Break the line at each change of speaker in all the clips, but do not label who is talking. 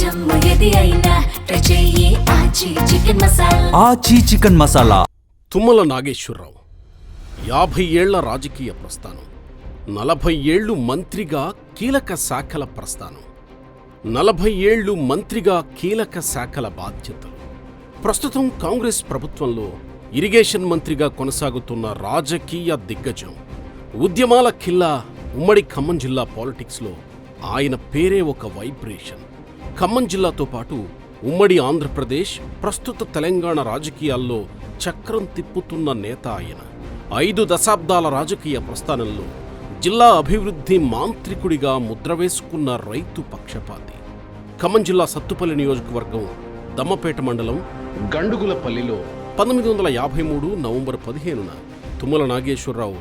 జమ్ము ఏది అయినా ట్రై చెయ్యి ఆచి చికెన్ మసాలా.
ఆచి చికెన్ మసాలా.
తుమ్మల నాగేశ్వరరావు 50 ఏళ్ల రాజకీయ ప్రస్థానం, 40 ఏళ్లు మంత్రిగా కీలక శాఖల ప్రస్థానం, 40 ఏళ్లు మంత్రిగా కీలక శాఖల బాధ్యతలు. ప్రస్తుతం కాంగ్రెస్ ప్రభుత్వంలో ఇరిగేషన్ మంత్రిగా కొనసాగుతున్న రాజకీయ దిగ్గజం. ఉద్యమాల ఖిల్లా ఉమ్మడి ఖమ్మం జిల్లా పాలిటిక్స్లో ఆయన పేరే ఒక వైబ్రేషన్. ఖమ్మం జిల్లాతో పాటు ఉమ్మడి ఆంధ్రప్రదేశ్, ప్రస్తుత తెలంగాణ రాజకీయాల్లో చక్రం తిప్పుతున్న నేత ఆయన. 5 దశాబ్దాల రాజకీయ ప్రస్థానంలో జిల్లా అభివృద్ధి మాంత్రికుడిగా ముద్ర వేసుకున్న రైతు పక్షపాతి. ఖమ్మం జిల్లా సత్తుపల్లి నియోజకవర్గం దమ్మపేట మండలం గండుగులపల్లిలో 1953 నవంబర్ 15న తుమ్మల నాగేశ్వరరావు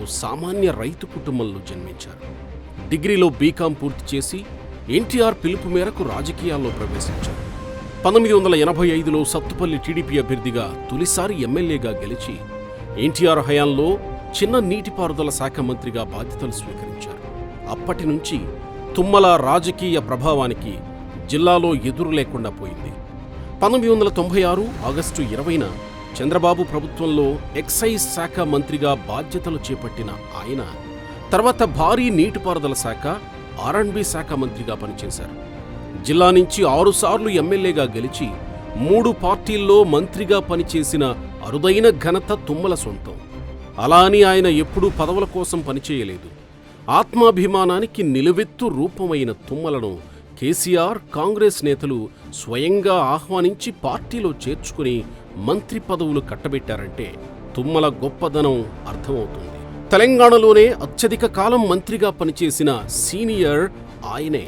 ఓ సామాన్య రైతు కుటుంబంలో జన్మించారు. డిగ్రీలో బీకాం పూర్తి చేసి ఎన్టీఆర్ పిలుపు మేరకు రాజకీయాల్లో ప్రవేశించారు. 1985లో సత్తుపల్లి టీడీపీ అభ్యర్థిగా తొలిసారి ఎమ్మెల్యేగా గెలిచి ఎన్టీఆర్ హయాంలో చిన్న నీటిపారుదల శాఖ మంత్రిగా బాధ్యతలు స్వీకరించారు. అప్పటి నుంచి తుమ్మల రాజకీయ ప్రభావానికి జిల్లాలో ఎదురు లేకుండా పోయింది. 1996 ఆగస్టు 20న చంద్రబాబు ప్రభుత్వంలో ఎక్సైజ్ శాఖ మంత్రిగా బాధ్యతలు చేపట్టిన ఆయన తర్వాత భారీ నీటిపారుదల శాఖ, R&B శాఖ మంత్రిగా పనిచేశారు. జిల్లా నుంచి 6 సార్లు ఎమ్మెల్యేగా గెలిచి 3 పార్టీల్లో మంత్రిగా పనిచేసిన అరుదైన ఘనత తుమ్మల సొంతం. అలా అని ఆయన ఎప్పుడూ పదవుల కోసం పనిచేయలేదు. ఆత్మాభిమానానికి నిలువెత్తు రూపమైన తుమ్మలను కేసీఆర్, కాంగ్రెస్ నేతలు స్వయంగా ఆహ్వానించి పార్టీలో చేర్చుకుని మంత్రి పదవులు కట్టబెట్టారంటే తుమ్మల గొప్పదనం అర్థమవుతుంది. తెలంగాణలోనే అత్యధిక కాలం మంత్రిగా పనిచేసిన సీనియర్ ఆయనే.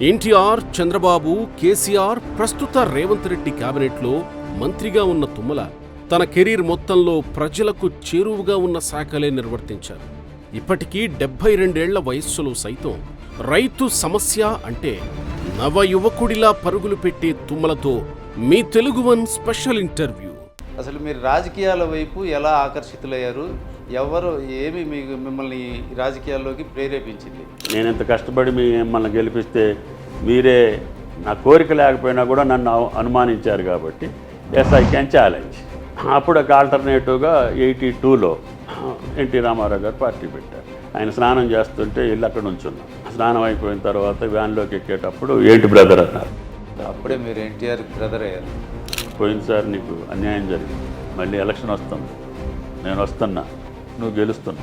ఎన్టీఆర్, చంద్రబాబు, కేసీఆర్, ప్రస్తుత రేవంత్ రెడ్డి కేబినెట్లో మంత్రిగా ఉన్న తుమ్మల తన కెరీర్ మొత్తంలో ప్రజలకు చేరువుగా ఉన్న శాఖలే నిర్వర్తించారు. ఇప్పటికీ 72 ఏళ్ల వయస్సులో సైతం రైతు సమస్య అంటే నవ యువకుడిలా పరుగులు పెట్టే తుమ్మలతో మీ తెలుగు1 స్పెషల్ ఇంటర్వ్యూ.
అసలు మీరు రాజకీయాల వైపు ఎలా ఆకర్షితులయ్యారు? ఎవరు ఏమి మిమ్మల్ని రాజకీయాల్లోకి ప్రేరేపించింది?
నేను ఎంత కష్టపడి మిమ్మల్ని గెలిపిస్తే మీరే నా కోరిక లేకపోయినా కూడా నన్ను అనుమానించారు కాబట్టి ఎస్ ఐ క్యాన్ ఛాలెంజ్. అప్పుడు ఒక ఆల్టర్నేటివ్గా 82లో ఎన్టీ రామారావు గారు పార్టీ పెట్టారు. ఆయన స్నానం చేస్తుంటే వెళ్ళి అక్కడ ఉంచున్నాం. స్నానం అయిపోయిన తర్వాత వ్యాన్లోకి ఎక్కేటప్పుడు ఏంటి బ్రదర్ అన్నారు.
అప్పుడే మీరు ఎన్టీఆర్ బ్రదర్ అయ్యారు.
పోయినసారి నీకు అన్యాయం జరిగింది, మళ్ళీ ఎలక్షన్ వస్తుంది, నేను వస్తున్నా, నువ్వు గెలుస్తున్నా,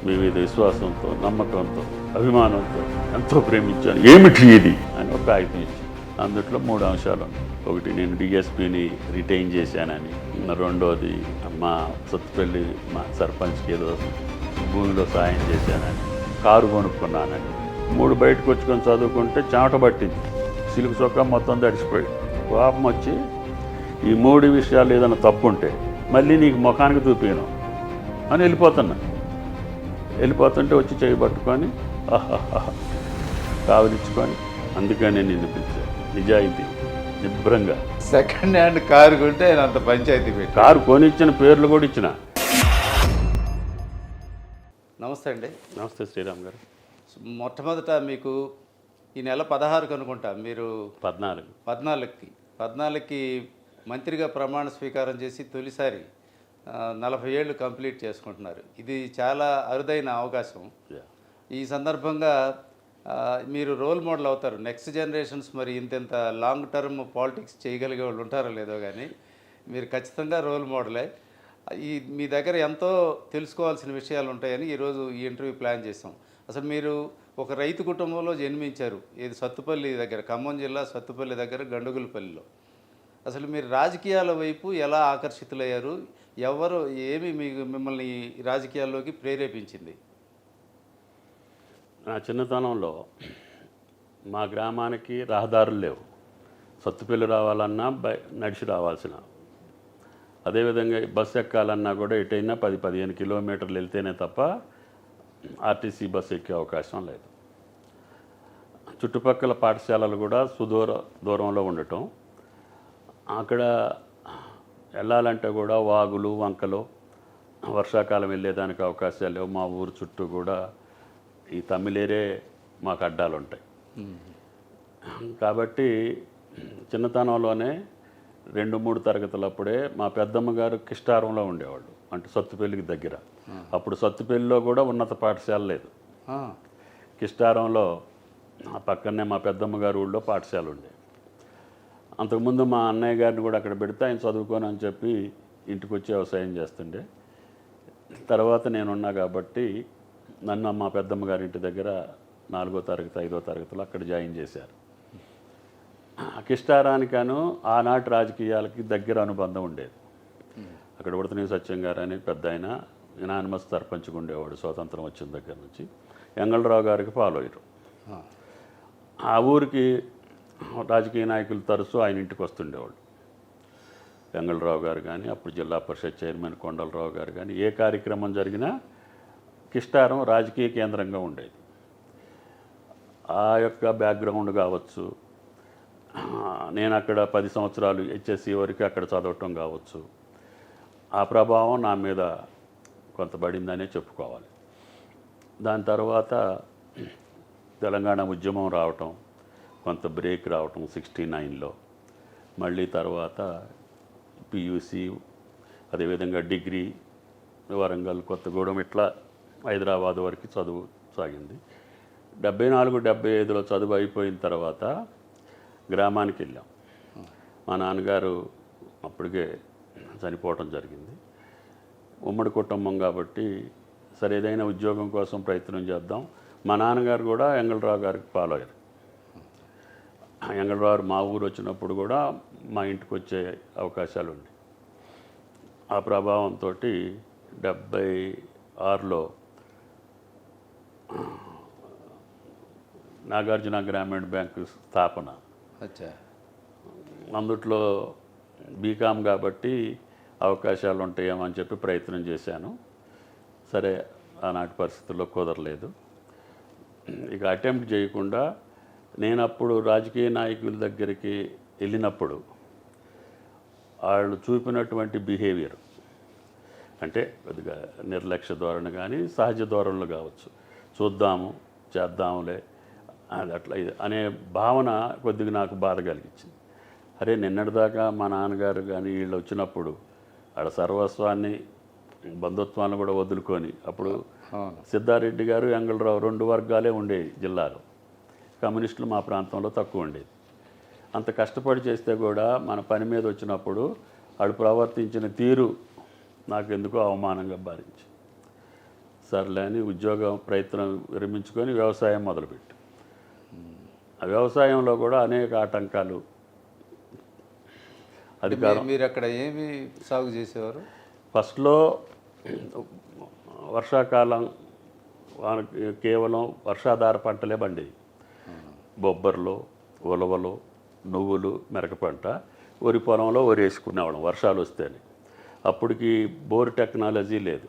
మీ మీద విశ్వాసంతో, నమ్మకంతో, అభిమానంతో ఎంతో ప్రేమించాను, ఏమిటి ఇది అని ఒక కాగితం ఇచ్చి అందుట్లో 3 అంశాలు ఉన్నాయి. ఒకటి, నేను డిఎస్పీని రిటైన్ చేశానని. రెండోది, మా సత్తుపల్లి మా సర్పంచ్కి ఏదో భూమిలో సాయం చేశానని, కారు కొనుక్కున్నానని. 3 బయటకు వచ్చుకొని చదువుకుంటే చెమట పట్టింది, సిలుకు చొక్కా మొత్తం తడిసిపోయి కోపం వచ్చి ఈ 3 విషయాలు ఏదైనా తప్పు ఉంటే మళ్ళీ నీకు ముఖానికి చూపిను అని వెళ్ళిపోతుంటే వచ్చి చేయి పట్టుకొని కావలించుకొని అందుకనే నిన్ను పిలిచాను. నిజాయితీ, నిబ్రంగా.
సెకండ్ హ్యాండ్ కారు కొంటే అంత పంచాయతీ పెట్టి
కారు కొనిచ్చిన పేర్లు కూడా ఇచ్చిన.
నమస్తే అండి.
నమస్తే శ్రీరామ్ గారు.
మొట్టమొదట మీకు ఈ నెల 16కి అనుకుంటా మీరు 14కి మంత్రిగా ప్రమాణ స్వీకారం చేసి తొలిసారి 40 ఏళ్ళు కంప్లీట్ చేసుకుంటున్నారు. ఇది చాలా అరుదైన అవకాశం. ఈ సందర్భంగా మీరు రోల్ మోడల్ అవుతారు. నెక్స్ట్ జనరేషన్స్ మరి ఇంత లాంగ్ టర్మ్ పాలిటిక్స్ చేయగలిగే వాళ్ళు ఉంటారో లేదో కానీ మీరు ఖచ్చితంగా రోల్ మోడలే. మీ దగ్గర ఎంతో తెలుసుకోవాల్సిన విషయాలు ఉంటాయని ఈరోజు ఈ ఇంటర్వ్యూ ప్లాన్ చేసాం. అసలు మీరు ఒక రైతు కుటుంబంలో జన్మించారు. ఇది సత్తుపల్లి దగ్గర, ఖమ్మం జిల్లా సత్తుపల్లి దగ్గర గండుగులపల్లిలో. అసలు మీరు రాజకీయాల వైపు ఎలా ఆకర్షితులయ్యారు? ఎవరు ఏమి మిమ్మల్ని రాజకీయాల్లోకి ప్రేరేపించింది?
నా చిన్నతనంలో మా గ్రామానికి రహదారులు లేవు. సత్తుపల్లి రావాలన్నా నడిచి రావాల్సిన, అదేవిధంగా బస్సు ఎక్కాలన్నా కూడా ఎటైనా 10-15 కిలోమీటర్లు వెళ్తేనే తప్ప ఆర్టీసీ బస్సు ఎక్కే అవకాశం లేదు. చుట్టుపక్కల పాఠశాలలు కూడా దూరంలో ఉండటం, అక్కడ వెళ్ళాలంటే కూడా వాగులు, వంకలు, వర్షాకాలం వెళ్ళేదానికి అవకాశాలు లేవు. మా ఊరు చుట్టూ కూడా ఈ తమిళేరే మాకు అడ్డాలు ఉంటాయి. కాబట్టి చిన్నతనంలోనే 2-3 తరగతులప్పుడే మా పెద్దమ్మ గారు కిష్టారంలో ఉండేవాళ్ళు, అంటే సత్తుపల్లికి దగ్గర. అప్పుడు సత్తుపల్లిలో కూడా ఉన్నత పాఠశాల లేదు. కిష్టారంలో పక్కనే మా పెద్దమ్మ గారి ఊళ్ళో పాఠశాల ఉండే. అంతకుముందు మా అన్నయ్య గారిని కూడా అక్కడ పెడితే ఆయన చదువుకోను అని చెప్పి ఇంటికి వచ్చి వ్యవసాయం చేస్తుండే. తర్వాత నేనున్నా కాబట్టి నన్ను మా పెద్దమ్మ గారి ఇంటి దగ్గర 4వ తరగతి 5వ తరగతిలో అక్కడ జాయిన్ చేశారు. కిష్టారానికను ఆనాటి రాజకీయాలకి దగ్గర అనుబంధం ఉండేది. అక్కడ ఉడతనీ సత్యం గారు అని పెద్ద ఆయన యునానిమస్ సర్పంచ్గా ఉండేవాడు స్వాతంత్రం వచ్చిన దగ్గర నుంచి. ఎంగళరావు గారికి ఫాలో అయ్యారు. ఆ ఊరికి రాజకీయ నాయకులు తరచూ ఆయన ఇంటికి వస్తుండేవాళ్ళు. ఎంగళరావు గారు కానీ, అప్పుడు జిల్లా పరిషత్ చైర్మన్ కొండలరావు గారు కానీ, ఏ కార్యక్రమం జరిగినా కిష్టారం రాజకీయ కేంద్రంగా ఉండేది. ఆ యొక్క బ్యాక్గ్రౌండ్ కావచ్చు, నేను అక్కడ 10 సంవత్సరాలు హెచ్ఎస్సి వరకు అక్కడ చదవటం కావచ్చు, ఆ ప్రభావం నా మీద కొంత పడిందనే చెప్పుకోవాలి. దాని తర్వాత తెలంగాణ ఉద్యమం రావటం, కొంత బ్రేక్ రావటం 69లో, మళ్ళీ తర్వాత పియూసి, అదేవిధంగా డిగ్రీ వరంగల్, కొత్తగూడెం, ఇట్లా హైదరాబాద్ వరకు చదువు సాగింది. 74-75లో చదువు అయిపోయిన తర్వాత గ్రామానికి వెళ్ళాం. మా నాన్నగారు అప్పటికే చనిపోవటం జరిగింది. ఉమ్మడి కుటుంబం కాబట్టి సరే ఏదైనా ఉద్యోగం కోసం ప్రయత్నం చేద్దాం. మా నాన్నగారు కూడా ఎంగళరావు గారికి ఫాలో అయ్యారు. ఎంగళరావు మా ఊరు వచ్చినప్పుడు కూడా మా ఇంటికి వచ్చే అవకాశాలు ఉన్నాయి. ఆ ప్రభావంతో 76లో నాగార్జున గ్రామీణ బ్యాంకు స్థాపన. అందుట్లో బీకామ్ కాబట్టి అవకాశాలు ఉంటాయేమో అని చెప్పి ప్రయత్నం చేశాను. సరే ఆనాటి పరిస్థితుల్లో కుదరలేదు. ఇక అటెంప్ట్ చేయకుండా నేను అప్పుడు రాజకీయ నాయకుల దగ్గరికి వెళ్ళినప్పుడు వాళ్ళు చూపినటువంటి బిహేవియర్, అంటే కొద్దిగా నిర్లక్ష్య ధోరణి కానీ సహజ ధోరణులు కావచ్చు, చూద్దాము చేద్దాములే అది అట్లా అనే భావన కొద్దిగా నాకు బాధ కలిగించింది. అరే నిన్నటిదాకా మా నాన్నగారు కానీ వీళ్ళు వచ్చినప్పుడు ఆడ సర్వస్వాన్ని బంధుత్వాన్ని కూడా వదులుకొని, అప్పుడు సిద్ధారెడ్డి గారు ఎంగళరావు 2 వర్గాలే ఉండేవి జిల్లాలో, కమ్యూనిస్టులు మా ప్రాంతంలో తక్కువ ఉండేది. అంత కష్టపడి చేస్తే కూడా మన పని మీద వచ్చినప్పుడు వాడు ప్రవర్తించిన తీరు నాకు ఎందుకో అవమానంగా భావించి సర్లే అని ఉద్యోగం ప్రయత్నం విరమించుకొని వ్యవసాయం మొదలుపెట్టి, ఆ వ్యవసాయంలో కూడా అనేక ఆటంకాలు.
మీరు అక్కడ ఏమి సాగు చేసేవారు?
ఫస్ట్లో వర్షాకాలం కేవలం వర్షాధార పంటలే పండేవి. బొబ్బర్లు, ఉలవలు, నువ్వులు, మెరక పంట, వరి పొలంలో వరి వేసుకునేవాళ్ళం వర్షాలు వస్తేనే. అప్పటికి బోర్ టెక్నాలజీ లేదు.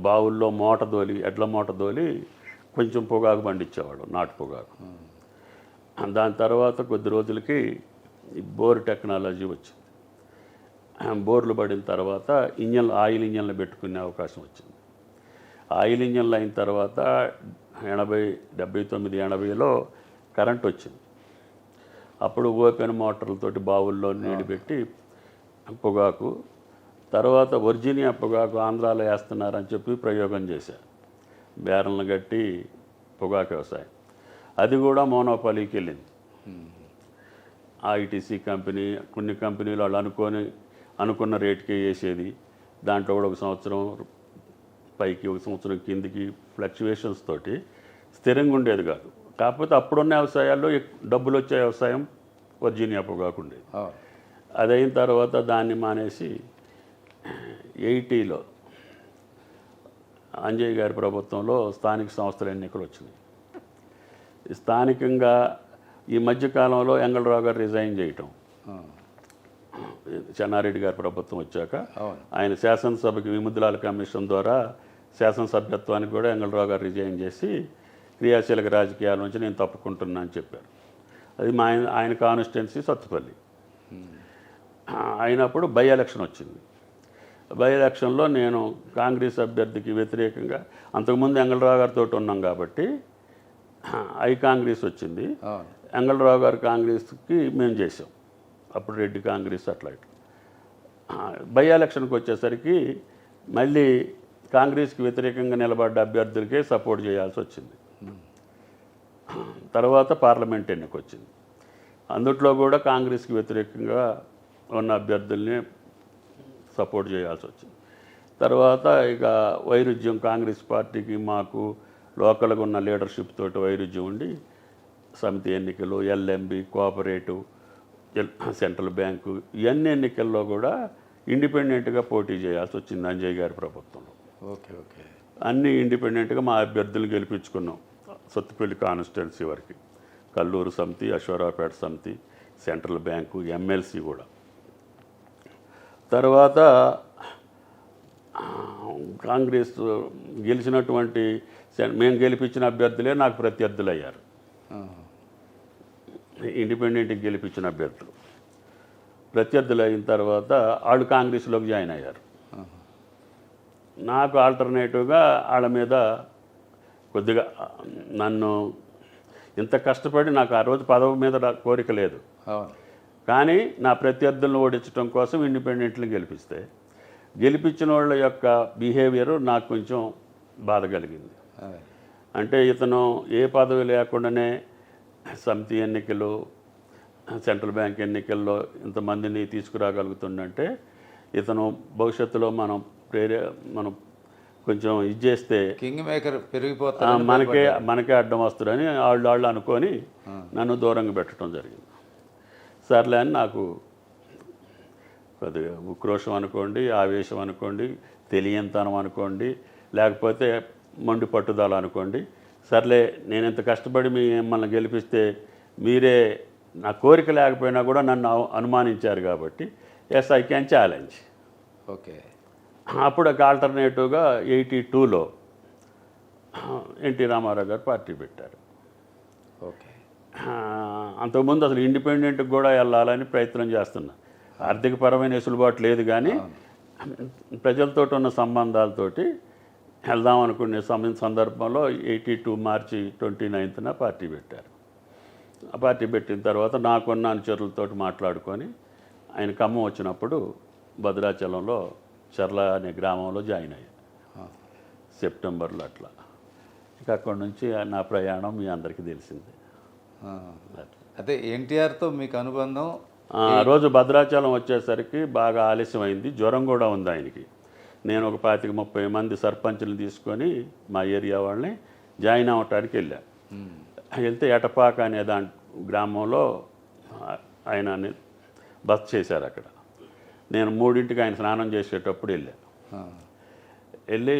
బావుల్లో మూట దోలి, ఎడ్ల మూట దోలి కొంచెం పొగాకు పండించేవాడు, నాటు పొగాకు. దాని తర్వాత కొద్ది రోజులకి బోర్ టెక్నాలజీ వచ్చింది. బోర్లు పడిన తర్వాత ఆయిల్ ఇంజన్లు పెట్టుకునే అవకాశం వచ్చింది. ఆయిల్ ఇంజన్లు అయిన తర్వాత 79-80లో కరెంట్ వచ్చింది. అప్పుడు ఓపెన్ మోటార్లతోటి బావుల్లో నీళ్ళు పెట్టి పొగాకు, తర్వాత వర్జీనియా పొగాకు ఆంధ్రాలో వేస్తున్నారని చెప్పి ప్రయోగం చేశారు. బేరలను కట్టి పొగాకు వ్యవసాయం, అది కూడా మోనోపాలీకి వెళ్ళింది. ఐటీసీ కంపెనీ, కొన్ని కంపెనీలు వాళ్ళు అనుకున్న రేటుకే వేసేది. దాంట్లో కూడా 1 సంవత్సరం పైకి 1 సంవత్సరం కిందికి ఫ్లక్చువేషన్స్ తోటి స్థిరంగా ఉండేది కాదు. కాకపోతే అప్పుడున్న వ్యవసాయాల్లో డబ్బులు వచ్చే వ్యవసాయం వర్జీనియా పొగాకు ఉండేది. అదైన తర్వాత దాన్ని మానేసి 80లో అంజయ్య గారి ప్రభుత్వంలో స్థానిక సంస్థల ఎన్నికలు వచ్చినాయి. స్థానికంగా ఈ మధ్యకాలంలో ఎంగళరావు గారు రిజైన్ చేయటం, చెన్నారెడ్డి గారి ప్రభుత్వం వచ్చాక ఆయన శాసనసభకి విముద్రాల కమిషన్ ద్వారా శాసనసభ్యత్వానికి కూడా ఎంగళరావు గారు రిజైన్ చేసి క్రియాశీలక రాజకీయాల నుంచి నేను తప్పుకుంటున్నా అని చెప్పారు. అది ఆయన కాన్స్టిట్యున్సీ సత్తుపల్లి. అయినప్పుడు బై ఎలక్షన్ వచ్చింది. బై ఎలక్షన్లో నేను కాంగ్రెస్ అభ్యర్థికి వ్యతిరేకంగా, అంతకుముందు ఎంగళరావు గారితో ఉన్నాం కాబట్టి కాంగ్రెస్ వచ్చింది. వెంగళరావు గారు కాంగ్రెస్కి మేము చేసాం, అప్పుడు రెడ్డి కాంగ్రెస్ అట్లా ఇట్లా. బై ఎలక్షన్కి వచ్చేసరికి మళ్ళీ కాంగ్రెస్కి వ్యతిరేకంగా నిలబడ్డ అభ్యర్థులకే సపోర్ట్ చేయాల్సి వచ్చింది. తర్వాత పార్లమెంట్ ఎన్నిక వచ్చింది, అందుట్లో కూడా కాంగ్రెస్కి వ్యతిరేకంగా ఉన్న అభ్యర్థుల్ని సపోర్ట్ చేయాల్సి వచ్చింది. తర్వాత ఇక వైరుధ్యం కాంగ్రెస్ పార్టీకి మాకు లోకల్గా ఉన్న లీడర్షిప్ తోటి వైరుధ్యం ఉండి సమితి ఎన్నికలు, ఎల్ఎంబి, కోఆపరేటివ్, సెంట్రల్ బ్యాంకు ఇవన్నీ ఎన్నికల్లో కూడా ఇండిపెండెంట్గా పోటీ చేయాల్సి వచ్చింది అంజయ్ గారి ప్రభుత్వంలో.
Okay okay.
అన్నీ ఇండిపెండెంట్గా మా అభ్యర్థులు గెలిపించుకున్నాం. సత్తుపల్లి కాన్స్టిట్యున్సీ వరకు, కల్లూరు సమితి, అశ్వరావుపేట సమితి, సెంట్రల్ బ్యాంకు, ఎమ్మెల్సీ కూడా. తర్వాత కాంగ్రెస్ గెలిచినటువంటి మేము గెలిపించిన అభ్యర్థులే నాకు ప్రత్యర్థులు అయ్యారు. ఇండిపెండెంట్కి గెలిపించిన అభ్యర్థులు ప్రత్యర్థులు అయిన తర్వాత వాళ్ళు కాంగ్రెస్లోకి జాయిన్ అయ్యారు. నాకు ఆల్టర్నేటివ్గా వాళ్ళ మీద కొద్దిగా నన్ను ఇంత కష్టపడి నాకు ఆ రోజు పదవి మీద కోరిక లేదు, కానీ నా ప్రత్యర్థులను ఓడించడం కోసం ఇండిపెండెంట్లు గెలిపించిన వాళ్ళ యొక్క బిహేవియరు నాకు కొంచెం బాధ కలిగింది. అంటే ఇతను ఏ పదవి లేకుండానే సమితి ఎన్నికలు, సెంట్రల్ బ్యాంక్ ఎన్నికల్లో ఇంతమందిని తీసుకురాగలుగుతుందంటే ఇతను భవిష్యత్తులో మనం కొంచెం ఇది చేస్తే
కింగ్ మేకర్ పెరిగిపోతాడు,
మనకే అడ్డం వస్తుందని వాళ్ళు అనుకొని నన్ను దూరంగా పెట్టడం జరిగింది. సర్లే అని నాకు కొద్దిగా ఉక్రోషం అనుకోండి, ఆవేశం అనుకోండి, తెలియంతనం అనుకోండి, లేకపోతే మొండి పట్టుదల అనుకోండి. సర్లే నేను ఇంత కష్టపడి మిమ్మల్ని గెలిపిస్తే మీరే నా కోరిక లేకపోయినా కూడా నన్ను అనుమానించారు కాబట్టి yes I can challenge.
Okay.
అప్పుడు ఒక ఆల్టర్నేటివ్గా 82లో ఎన్టీ రామారావు గారు పార్టీ పెట్టారు.
ఓకే.
అంతకుముందు అసలు ఇండిపెండెంట్కి కూడా వెళ్ళాలని ప్రయత్నం చేస్తున్నా. ఆర్థికపరమైన వెసులుబాటు లేదు, కానీ ప్రజలతో ఉన్న సంబంధాలతోటి వెళ్దాం అనుకునే సందర్భంలో 82 మార్చి 29న పార్టీ పెట్టారు. ఆ పార్టీ పెట్టిన తర్వాత నాకున్న అనుచరులతో మాట్లాడుకొని ఆయన ఖమ్మం వచ్చినప్పుడు భద్రాచలంలో చర్ల అనే గ్రామంలో జాయిన్ అయ్యాను సెప్టెంబర్లో. అట్లా ఇక అక్కడి నుంచి నా ప్రయాణం మీ అందరికీ తెలిసిందే.
అదే ఎన్టీఆర్తో మీకు అనుబంధం.
ఆ రోజు భద్రాచలం వచ్చేసరికి బాగా ఆలస్యమైంది, జ్వరం కూడా ఉంది ఆయనకి. నేను ఒక 25-30 మంది సర్పంచ్ని తీసుకొని మా ఏరియా వాళ్ళని జాయిన్ అవ్వటానికి వెళ్ళాను. వెళ్తే ఎటపాక అనే గ్రామంలో ఆయన బస్ చేశారు. అక్కడ నేను 3ంటికి ఆయన స్నానం చేసేటప్పుడు వెళ్ళి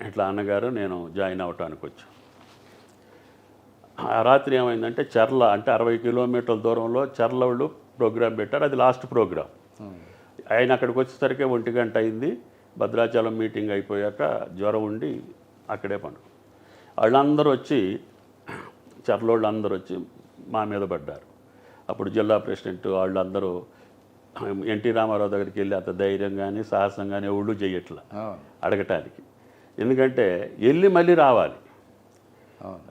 ఇట్లా అన్నగారు నేను జాయిన్ అవ్వటానికి వచ్చాను. ఆ రాత్రి ఏమైందంటే చర్ల అంటే 60 కిలోమీటర్ల దూరంలో చర్ల వాళ్ళు ప్రోగ్రాం పెట్టారు. అది లాస్ట్ ప్రోగ్రాం. ఆయన అక్కడికి వచ్చేసరికి 1 గంట అయింది. భద్రాచలం మీటింగ్ అయిపోయాక జ్వరం ఉండి అక్కడే పండుగ. వాళ్ళందరూ వచ్చి చర్లోళ్ళు అందరూ వచ్చి మా మీద పడ్డారు. అప్పుడు జిల్లా ప్రెసిడెంట్ వాళ్ళందరూ ఎన్టీ రామారావు దగ్గరికి వెళ్ళి అంత ధైర్యం కానీ సాహసం కానీ ఎవళ్ళు చేయట్లా అడగటానికి. ఎందుకంటే వెళ్ళి మళ్ళీ రావాలి,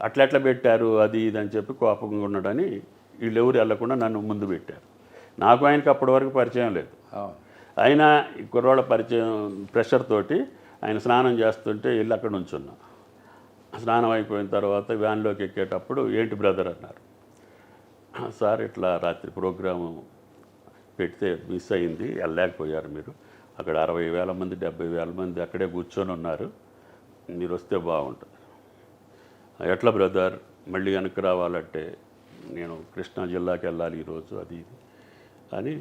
అట్లా పెట్టారు అది ఇది అని చెప్పి కోపంగా ఉన్నాడని వీళ్ళు ఎవరు వెళ్ళకుండా నన్ను ముందు పెట్టారు. నాకు ఆయనకి అప్పటి వరకు పరిచయం లేదు. అయినా ఈ కుర్రాళ్ళ పరిచయం ప్రెషర్ తోటి ఆయన స్నానం చేస్తుంటే వెళ్ళి అక్కడ నుంచున్నా. స్నానం అయిపోయిన తర్వాత వ్యాన్లోకి ఎక్కేటప్పుడు ఏంటి బ్రదర్ అన్నారు. సార్ ఇట్లా రాత్రి ప్రోగ్రాము పెడితే మిస్ అయింది, వెళ్ళలేకపోయారు మీరు. అక్కడ 60,000 మంది 70,000 మంది అక్కడే కూర్చొని ఉన్నారు, మీరు వస్తే బాగుంటుంది. ఎట్లా బ్రదర్ మళ్ళీ వెనక్కి రావాలంటే నేను కృష్ణా జిల్లాకి వెళ్ళాలి ఈరోజు అది ఇది అని.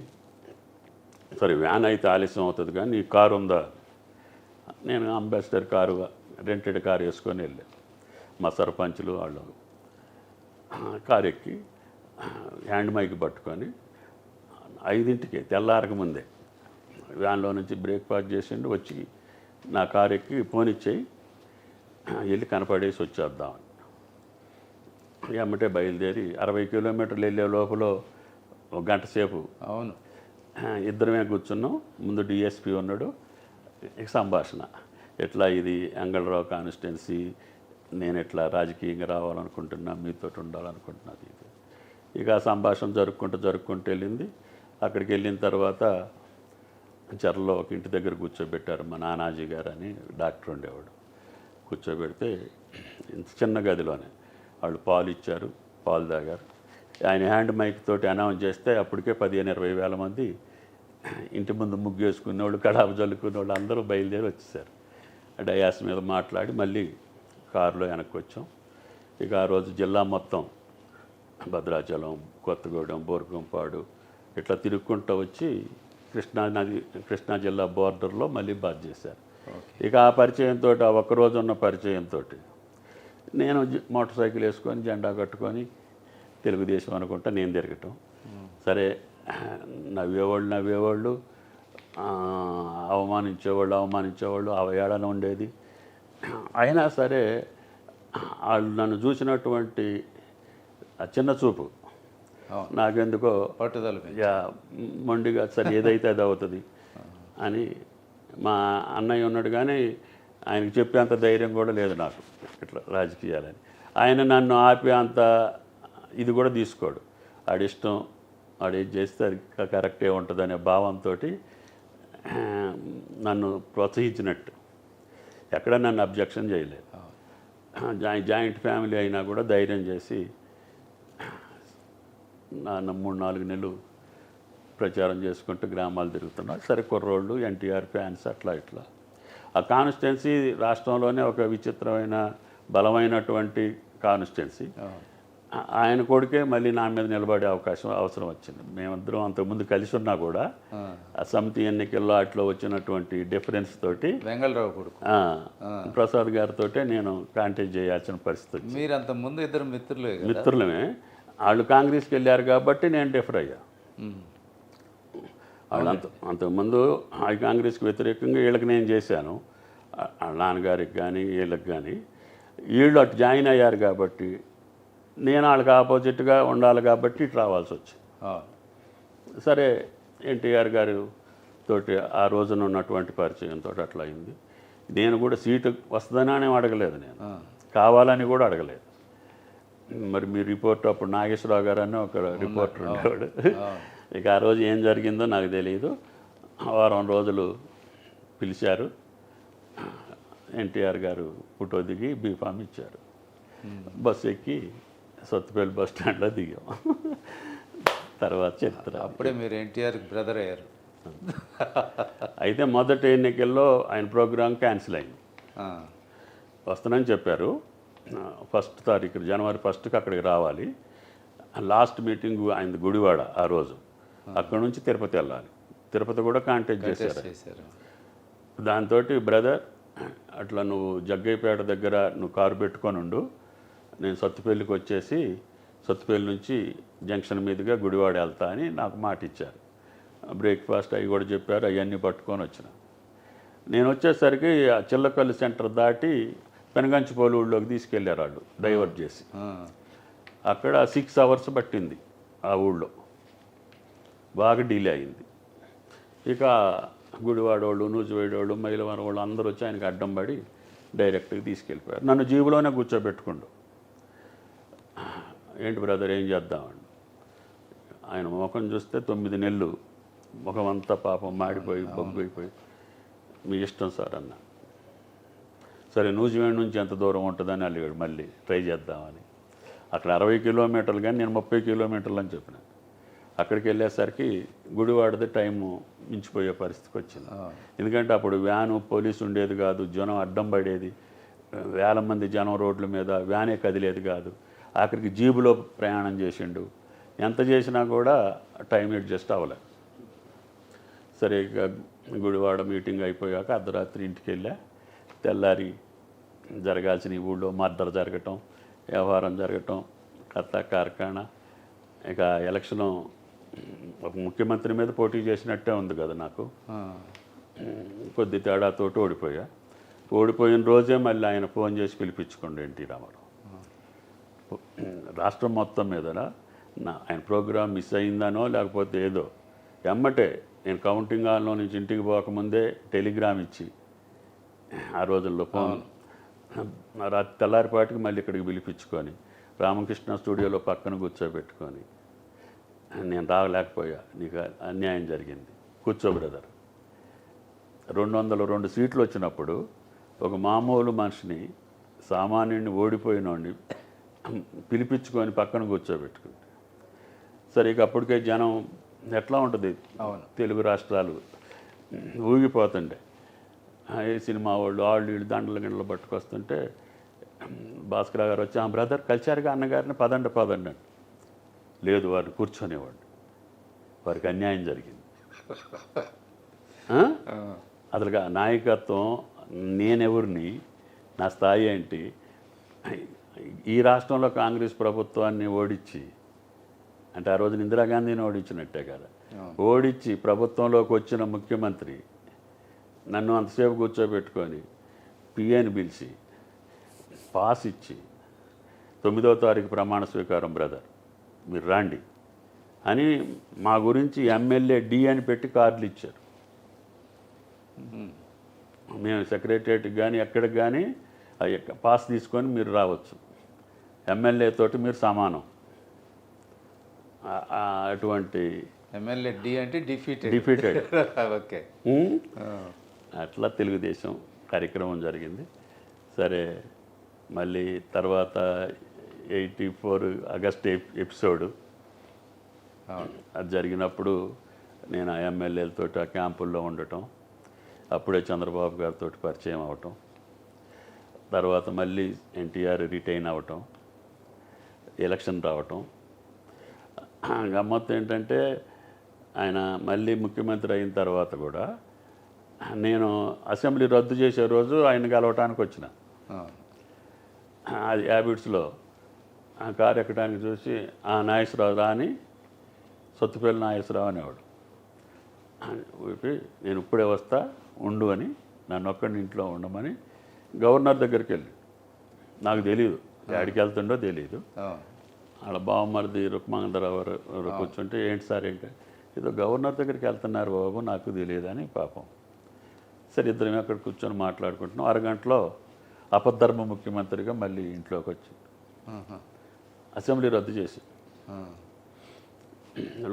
సరే వ్యాన్ అయితే ఆలస్యం అవుతుంది కానీ నీ కారు ఉందా? నేను అంబాసిడర్ కారు రెంటెడ్ కారు వేసుకొని వెళ్ళాను. మా సర్పంచులు వాళ్ళు కారు ఎక్కి హ్యాండ్ మైక్ పట్టుకొని 5ంటికి తెల్లారక ముందే వ్యాన్లో నుంచి బ్రేక్ఫాస్ట్ చేసిండు, వచ్చి నా కారు ఎక్కి పోనిచ్చేయి వెళ్ళి కనపడేసి వచ్చేద్దామని ఎమ్మటే బయలుదేరి 60 కిలోమీటర్లు వెళ్ళే లోపల 1 గంట సేపు ఇద్దరమే కూర్చున్నాం. ముందు డిఎస్పీ ఉన్నాడు, సంభాషణ ఎట్లా ఇది వెంగళరావు కాన్స్టిట్యున్సీ, నేను ఎట్లా రాజకీయంగా రావాలనుకుంటున్నా, మీతో ఉండాలనుకుంటున్నది ఇది ఇక ఆ సంభాషణ జరుపుకుంటూ వెళ్ళింది. అక్కడికి వెళ్ళిన తర్వాత చెరలో ఒక ఇంటి దగ్గర కూర్చోబెట్టారు. మా నానాజీ గారు అని డాక్టర్ ఉండేవాడు. కూర్చోబెడితే ఇంత చిన్న గదిలోనే వాళ్ళు పాలు ఇచ్చారు, పాలు తాగారు. ఆయన హ్యాండ్ మైక్ తోటి అనౌన్స్ చేస్తే అప్పటికే 15-20 వేల మంది ఇంటి ముందు ముగ్గు వేసుకునేవాళ్ళు, కడాపు జల్లుకునేవాళ్ళు అందరూ బయలుదేరి వచ్చేసారు. డయాస్ మీద మాట్లాడి మళ్ళీ కారులో వెనక్కి వచ్చాం. ఇక ఆ రోజు జిల్లా మొత్తం భద్రాచలం, కొత్తగూడెం, బోర్గంపాడు ఇట్లా తిరుగుకుంటూ వచ్చి కృష్ణా జిల్లా బోర్డర్లో మళ్ళీ బాధ చేశారు. ఇక ఆ పరిచయంతో, ఆ ఒక్కరోజు ఉన్న పరిచయంతో నేను మోటార్ సైకిల్ వేసుకొని జెండా కట్టుకొని తెలుగుదేశం అనుకుంటా నేను తిరగటం. సరే, నవ్వేవాళ్ళు అవమానించేవాళ్ళు అవయాడన ఉండేది. అయినా సరే వాళ్ళు నన్ను చూసినటువంటి ఆ చిన్న చూపు నాకెందుకో
పట్టుదల
మొండిగా సరే ఏదైతే అది అవుతుంది అని. మా అన్నయ్య ఉన్నాడు కానీ ఆయనకు చెప్పేంత ధైర్యం కూడా లేదు నాకు ఇట్లా రాజకీయాలని. ఆయన నన్ను ఆపే అంత ఇది కూడా తీసుకోడు. ఆడిష్టం, ఆడేది చేస్తే అది కరెక్టే ఉంటుందనే భావంతో నన్ను ప్రోత్సహించినట్టు ఎక్కడ నన్ను అబ్జెక్షన్ చేయలేదు. జాయింట్ ఫ్యామిలీ అయినా కూడా ధైర్యం చేసి నాన్న 3-4 నెలలు ప్రచారం చేసుకుంటూ గ్రామాలు తిరుగుతున్నారు. సరే, కుర్రోళ్ళు, ఎన్టీఆర్ ఫ్యాన్స్ అట్లా ఇట్లా. ఆ కాన్స్టిట్యున్సీ రాష్ట్రంలోనే ఒక విచిత్రమైన బలమైనటువంటి కాన్స్టిట్యున్సీ. ఆయన కొడుకే మళ్ళీ నా మీద నిలబడే అవసరం వచ్చింది. మేమిద్దరం అంతకుముందు కలిసి ఉన్నా కూడా ఆ సమితి ఎన్నికల్లో అట్లా వచ్చినటువంటి డిఫరెన్స్ తోటి
వెంగళరావు కొడుకు
ప్రసాద్ గారితో నేను కాంటాక్ట్ చేయాల్సిన పరిస్థితి వచ్చింది.
మీరు అంత ముందు ఇద్దరు
మిత్రులమే. వాళ్ళు కాంగ్రెస్కి వెళ్ళారు కాబట్టి నేను డిఫర్ అయ్యా. వాళ్ళు అంతకుముందు ఆ కాంగ్రెస్కి వ్యతిరేకంగా వీళ్ళకి నేను చేశాను, నాన్నగారికి కానీ వీళ్ళకి కానీ. వీళ్ళు అటు జాయిన్ అయ్యారు కాబట్టి నేను వాళ్ళకి ఆపోజిట్గా ఉండాలి కాబట్టి ఇటు రావాల్సి వచ్చింది. సరే, ఎన్టీఆర్ గారు తోటి ఆ రోజున ఉన్నటువంటి పరిచయంతో అట్లా అయింది. నేను కూడా సీటు వస్తుందని అడగలేదు, నేను కావాలని కూడా అడగలేదు. మరి మీ రిపోర్టర్ అప్పుడు నాగేశ్వరరావు గారు అని ఒక రిపోర్టర్ ఉండేవాడు. ఇక ఆ రోజు ఏం జరిగిందో నాకు తెలియదు. వారం రోజులు పిలిచారు. ఎన్టీఆర్ గారు ఫోటో దిగి బీఫామ్ ఇచ్చారు. బస్సు ఎక్కి సత్తుపల్లి బస్ స్టాండ్లో దిగాం. తర్వాత చెప్తారు.
అప్పుడే మీరు ఎన్టీఆర్ బ్రదర్ అయ్యారు.
అయితే మొదటి ఎన్నికల్లో ఆయన ప్రోగ్రాం క్యాన్సిల్ అయింది. వస్తానని చెప్పారు. 1 తారీఖు జనవరి 1కి అక్కడికి రావాలి. లాస్ట్ మీటింగ్ ఆయన గుడివాడ ఆ రోజు. అక్కడ నుంచి తిరుపతి వెళ్ళాలి. తిరుపతి కూడా కాంటాక్ట్ చేశారు. దాంతో బ్రదర్ అట్లా నువ్వు జగ్గయ్యపేట దగ్గర నువ్వు కారు పెట్టుకొని ఉండు, నేను సత్తుపల్లికి వచ్చేసి సత్తుపల్లి నుంచి జంక్షన్ మీదుగా గుడివాడ వెళ్తా అని నాకు మాట ఇచ్చారు. బ్రేక్ఫాస్ట్ అవి కూడా చెప్పారు. అవన్నీ పట్టుకొని వచ్చిన. నేను వచ్చేసరికి ఆ చిల్లకల్లి సెంటర్ దాటి పెనగంచిపోలు ఊళ్ళోకి తీసుకెళ్ళారు వాళ్ళు, డైవర్ట్ చేసి. అక్కడ 6 అవర్స్ పట్టింది ఆ ఊళ్ళో, బాగా డీలే అయింది. ఇక గుడివాడోళ్ళు, నూజివేడోళ్ళు, మైలవరం వాళ్ళు అందరూ వచ్చి ఆయనకి అడ్డం పడి డైరెక్ట్గా తీసుకెళ్ళిపోయారు. నన్ను జీబులోనే కూర్చోబెట్టుకుండు. ఏంటి బ్రదర్ ఏం చేద్దామండి? ఆయన ముఖం చూస్తే 9 నెలలు ముఖం అంతా పాపం మాడిపోయి బొగ్గిపోయి, మీ ఇష్టం సార్ అన్న. సరే, నూజివేడ్ నుంచి ఎంత దూరం ఉంటుందని అడిగాడు. మళ్ళీ ట్రై చేద్దామని. అక్కడ 60 కిలోమీటర్లు కానీ నేను 30 కిలోమీటర్లు అని చెప్పిన. అక్కడికి వెళ్ళేసరికి గుడివాడది టైము మించిపోయే పరిస్థితికి వచ్చింది. ఎందుకంటే అప్పుడు వ్యాను, పోలీసు ఉండేది కాదు, జనం అడ్డం పడేది, వేల మంది జనం రోడ్ల మీద, వ్యానే కదిలేదు కాదు. ఆఖరికి జీబులో ప్రయాణం చేసిండు. ఎంత చేసినా కూడా టైం అడ్జస్ట్ అవ్వలే. సరే, ఇక గుడివాడ మీటింగ్ అయిపోయాక అర్ధరాత్రి ఇంటికి వెళ్ళా. తెల్లారి జరగాల్సిన ఈ ఊళ్ళో మర్డర్ జరగటం, వ్యవహారం జరగటం, కర్త కార్ఖానా. ఇక ఎలక్షను ఒక ముఖ్యమంత్రి మీద పోటీ చేసినట్టే ఉంది కదా నాకు. కొద్ది తేడాతోటి ఓడిపోయా. ఓడిపోయిన రోజే మళ్ళీ ఆయన ఫోన్ చేసి పిలిపించుకోండి ఎన్టీ రామారావు. రాష్ట్రం మొత్తం మీద ఆయన ప్రోగ్రాం మిస్ అయిందనో లేకపోతే ఏదో ఎమ్మటే నేను కౌంటింగ్ హాల్లో నుంచి ఇంటికి పోకముందే టెలిగ్రామ్ ఇచ్చి ఆ రోజుల్లో ఫోన్ తెల్లారిపాటికి మళ్ళీ ఇక్కడికి పిలిపించుకొని రామకృష్ణ స్టూడియోలో పక్కన కూర్చోబెట్టుకొని నేను రాలేకపోయా, నీకు అన్యాయం జరిగింది, కూర్చో బ్రదర్. 202 సీట్లు వచ్చినప్పుడు ఒక మామూలు మనిషిని, సామాన్యుడిని, ఓడిపోయినోడిని పిలిపించుకొని పక్కన కూర్చోబెట్టుకుంది. సరే, ఇక అప్పటికే జనం ఎట్లా ఉంటుంది, తెలుగు రాష్ట్రాలు ఊగిపోతుండే. ఏ సినిమా వాళ్ళు వీళ్ళు దండలు గిండలు పట్టుకొస్తుంటే భాస్కర్ గారు వచ్చి, బ్రదర్ కలిశారుగా అన్నగారిని, పదండి పదండి అని. లేదు, వారు కూర్చొనేవాడు. వారికి అన్యాయం జరిగింది. అసలుగా నాయకత్వం, నేనెవరిని, నా స్థాయి ఏంటి, ఈ రాష్ట్రంలో కాంగ్రెస్ ప్రభుత్వాన్ని ఓడించి, అంటే ఆ రోజున ఇందిరాగాంధీని ఓడించినట్టే కదా, ఓడించి ప్రభుత్వంలోకి వచ్చిన ముఖ్యమంత్రి నన్ను అంతసేపు కూర్చోబెట్టుకొని పిఏని పిలిచి పాస్ ఇచ్చి 9వ తారీఖు ప్రమాణ స్వీకారం బ్రదర్ మీరు రాండి అని మా గురించి ఎమ్మెల్యే డి అని పెట్టి కార్డులు ఇచ్చారు. మేము సెక్రటరియట్కి కానీ ఎక్కడికి కానీ పాస్ తీసుకొని మీరు రావచ్చు, ఎమ్మెల్యే తోటి మీరు సమానం. అటువంటి
ఎమ్మెల్యే డి అంటే
డిఫీటెడ్.
ఓకే.
అట్లా తెలుగుదేశం కార్యక్రమం జరిగింది. సరే, మళ్ళీ తర్వాత 84 ఆగస్ట్ ఎపిసోడు అది జరిగినప్పుడు నేను ఆ ఎమ్మెల్యేలతో ఆ క్యాంపుల్లో ఉండటం, అప్పుడే చంద్రబాబు గారితో పరిచయం అవటం, తర్వాత మళ్ళీ ఎన్టీఆర్ రిటైన్ అవ్వటం, ఎలక్షన్ రావటం. గమ్మత్తు ఏంటంటే ఆయన మళ్ళీ ముఖ్యమంత్రి అయిన తర్వాత కూడా నేను అసెంబ్లీ రద్దు చేసే రోజు ఆయన కలవటానికి వచ్చిన. అది హ్యాబిట్స్లో ఆ కారు ఎక్కడానికి చూసి, నాగేశ్వరరావు రా అని, సొత్తుపల్లి నాగేశ్వరరావు అనేవాడు. నేను ఇప్పుడే వస్తా ఉండు అని, నన్ను ఒక్కడిని ఇంట్లో ఉండమని గవర్నర్ దగ్గరికి వెళ్ళి, నాకు తెలియదు ఎక్కడికి వెళ్తుండో తెలియదు. వాళ్ళ బావమరిది రుక్మాంగరావు గారు కూర్చుంటే, ఏంటి సార్ ఏంటి, ఏదో గవర్నర్ దగ్గరికి వెళ్తున్నారు బాబు, నాకు తెలియదు అని పాపం. సరే, ఇద్దరం అక్కడ కూర్చొని మాట్లాడుకుంటున్నాం. అరగంటలో అపధర్మ ముఖ్యమంత్రిగా మళ్ళీ ఇంట్లోకి వచ్చి అసెంబ్లీ రద్దు చేసి